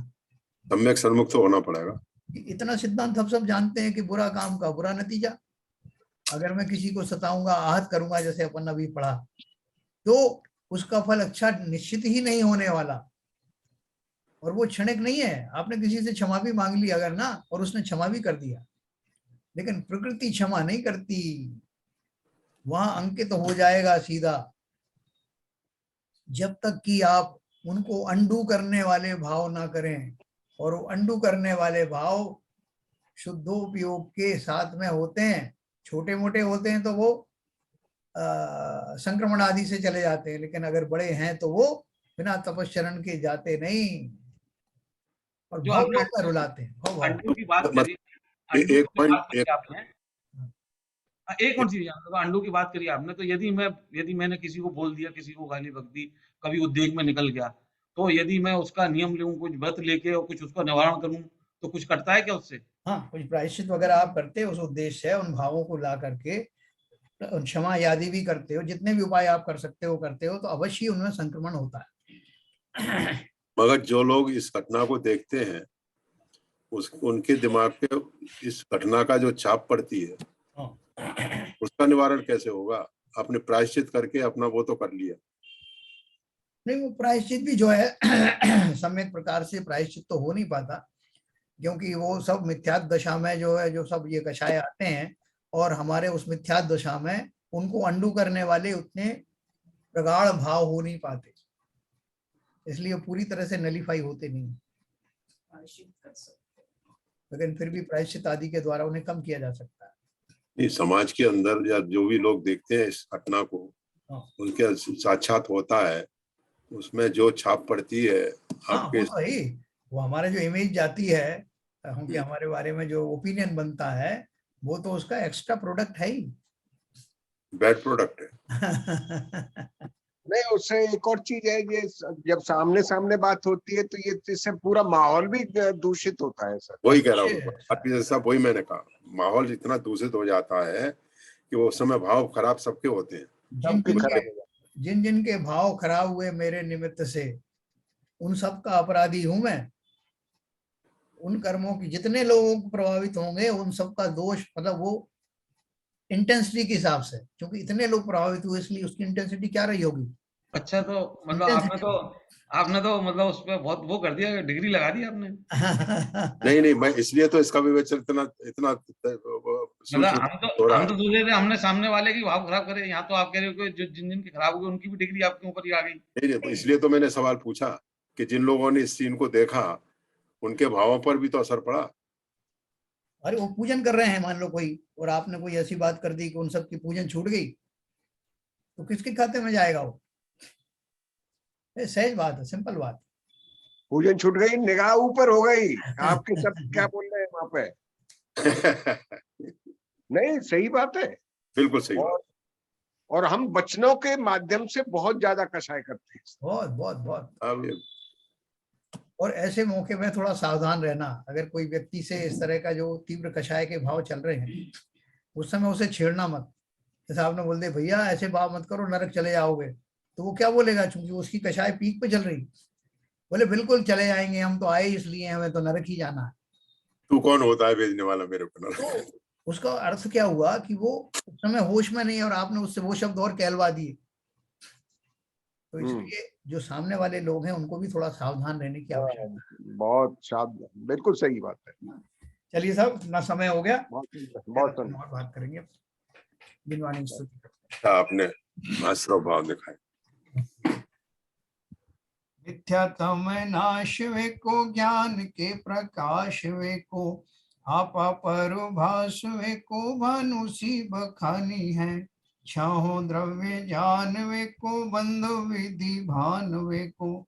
सम्यक सन्मुख तो होना पड़ेगा। इतना सिद्धांत हम सब जानते हैं कि बुरा काम का बुरा नतीजा, अगर मैं किसी को सताऊंगा, आहत करूंगा, जैसे अपन अभी पढ़ा, तो उसका फल अच्छा निश्चित ही नहीं होने वाला, और वो क्षणिक नहीं है। आपने किसी से क्षमा भी मांग ली अगर ना, और उसने क्षमा भी कर दिया, लेकिन प्रकृति क्षमा नहीं करती, वहां अंकित हो जाएगा सीधा। जब तक कि आप उनको अंडू करने वाले भाव ना करें, और वो अंडू करने वाले भाव शुद्धोपयोग के साथ में होते हैं, छोटे मोटे होते हैं तो वो संक्रमण आदि से चले जाते हैं, लेकिन अगर बड़े हैं तो वो बिना तपस्चरण के जाते नहीं, और जो भाव आपने भाव में रुलाते हैं, भाव भाव। अंडू की बात करी, अंडू एक की जो बात पॉइंट करी आपने, एक और चीज अंडू की बात करी आपने, तो यदि मैंने किसी को बोल दिया, किसी को गाली बक दी, कभी उद्वेग में निकल गया, तो यदि मैं उसका नियम लूं, कुछ व्रत लेके और कुछ उसका निवारण करूं, तो कुछ कटता है क्या उससे? हाँ, कुछ प्रायश्चित वगैरह आप करते हो, उस उद्देश्य है उन भावों को ला करके क्षमा यादि भी करते हो, जितने भी उपाय आप कर सकते हो करते हो, तो अवश्य उनमें संक्रमण होता है। मगर जो लोग इस घटना को देखते हैं, उनके दिमाग पे इस घटना का जो छाप पड़ती है, उसका निवारण कैसे होगा? आपने प्रायश्चित करके अपना वो तो कर लिया। नहीं, वो प्रायश्चित भी जो है सम्यक प्रकार से प्रायश्चित तो हो नहीं पाता, क्योंकि वो सब मिथ्यात्व दशा में जो है, जो सब ये कषाय आते हैं, और हमारे उस मिथ्यात्व दशा में उनको अंडू करने वाले उतने प्रगाढ़ भाव हो नहीं पाते, इसलिए पूरी तरह से नलीफाई होते नहीं, लेकिन फिर भी प्रायश्चित आदि के द्वारा उन्हें कम किया जा सकता है। नहीं, समाज के अंदर या जो भी लोग देखते हैं इस घटना को, उनके साक्षात होता है, उसमें जो छाप पड़ती है आपके, वो तो ही, वो हमारे जो इमेज जाती है, क्योंकि हमारे बारे में जो ओपिनियन बनता है, वो तो उसका एक्स्ट्रा प्रोडक्ट है ही, बैड प्रोडक्ट है। नहीं, उससे एक और चीज है, ये जब सामने सामने बात होती है तो ये इससे पूरा माहौल भी दूषित होता है सर। वही कह रहा हूँ आपकी जैसा, वही मैंने कहा, माहौल इतना दूषित हो जाता है कि वो समय भाव खराब सबके होते हैं। जिन जिन के भाव खराब हुए मेरे निमित्त से, उन सब का अपराधी हूं मैं। उन कर्मों की जितने लोगों को प्रभावित होंगे, उन सब का दोष, मतलब वो इंटेंसिटी के हिसाब से, क्योंकि इतने लोग प्रभावित हुए इसलिए उसकी इंटेंसिटी क्या रही होगी। अच्छा, तो मतलब आपने तो मतलब उस पर बहुत वो कर दिया, डिग्री लगा दी आपने। नहीं, मैं इसलिए तो इसका विवेचन इतना हम तो दूसरे थे, हमने सामने वाले की भाव खराब करे, यहाँ तो आप कह रहे हो कि जिन के खराब हुए उनकी भी डिग्री आपके ऊपर ही आ गई। नहीं, इसलिए तो मैंने सवाल पूछा कि जिन लोगों ने इस सीन को देखा उनके भावों पर भी तो असर पड़ा। अरे वो पूजन कर रहे हैं मान लो कोई, और आपने कोई ऐसी बात कर दी कि उन सब की पूजन छूट गई, तो किसके खाते में जाएगा वो? सहज बात है, सिंपल बात। पूजन छूट गई, निगाह ऊपर हो गई। आपके शब्द क्या बोल रहे हैं वहां पे? नहीं, सही बात है, बिल्कुल सही बात। और हम वचनों के माध्यम से बहुत ज्यादा कषाय करते हैं। बहुत बहुत बहुत। अब और ऐसे मौके में थोड़ा सावधान रहना। अगर कोई व्यक्ति से इस तरह का जो तीव्र कषाय के भाव चल रहे हैं, उस समय उसे छेड़ना मत। जैसे आपने बोल दिया भैया ऐसे भाव मत करो नरक चले जाओगे, तो वो क्या बोलेगा? चूंकि उसकी कषाय पीक पे चल रही, बोले बिल्कुल चले जाएंगे, हम तो आए इसलिए, हमें तो नरक ही जाना है। तू कौन होता है भेजने वाला मेरे को नरक? तो उसका अर्थ क्या हुआ कि वो उस समय होश में नहीं है, और आपने उससे वो शब्द और कहलवा दिए। तो इसलिए जो सामने वाले लोग हैं उनको भी थोड़ा सावधान रहने की आवश्यकता है। बहुत शानदार, बिल्कुल सही बात है। चलिए साहब, ना समय हो गया, बहुत और बात करेंगे। दिनवाणी स्तुति आपने आश्रव भाव दिखाए। मिथ्यातम नाश वे को, ज्ञान के प्रकाश वे को, आपा परभास वे को, भानुसी बखानी है। छहों द्रव्य जान वे को, बंधु विधि भान वे को,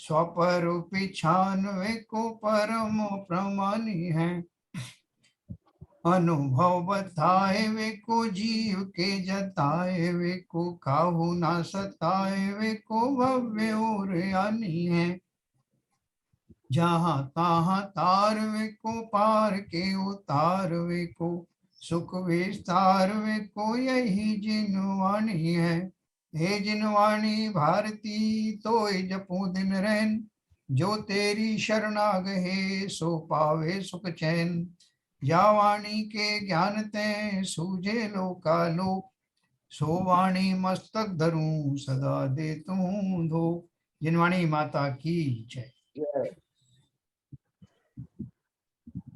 स्वरूपी छान वे को, परम प्रमाणी है। अनुभव बताए वे को, जीव के जताए वे को, काहू ना सताए वे को, भव्य और यानी है। जहाँ तहाँ तार वे को, पार के उतार वे को, सुख विस्तार वे को, यही जिनवाणी है। हे जिनवाणी भारती तो जपू दिन रैन, जो तेरी शरणाग है सो पावे सुख चैन। या वाणी के ज्ञान ते सूझे लोकालोक, सो वाणी मस्तक धरूं सदा दे तू धो। जिनवाणी माता की जय।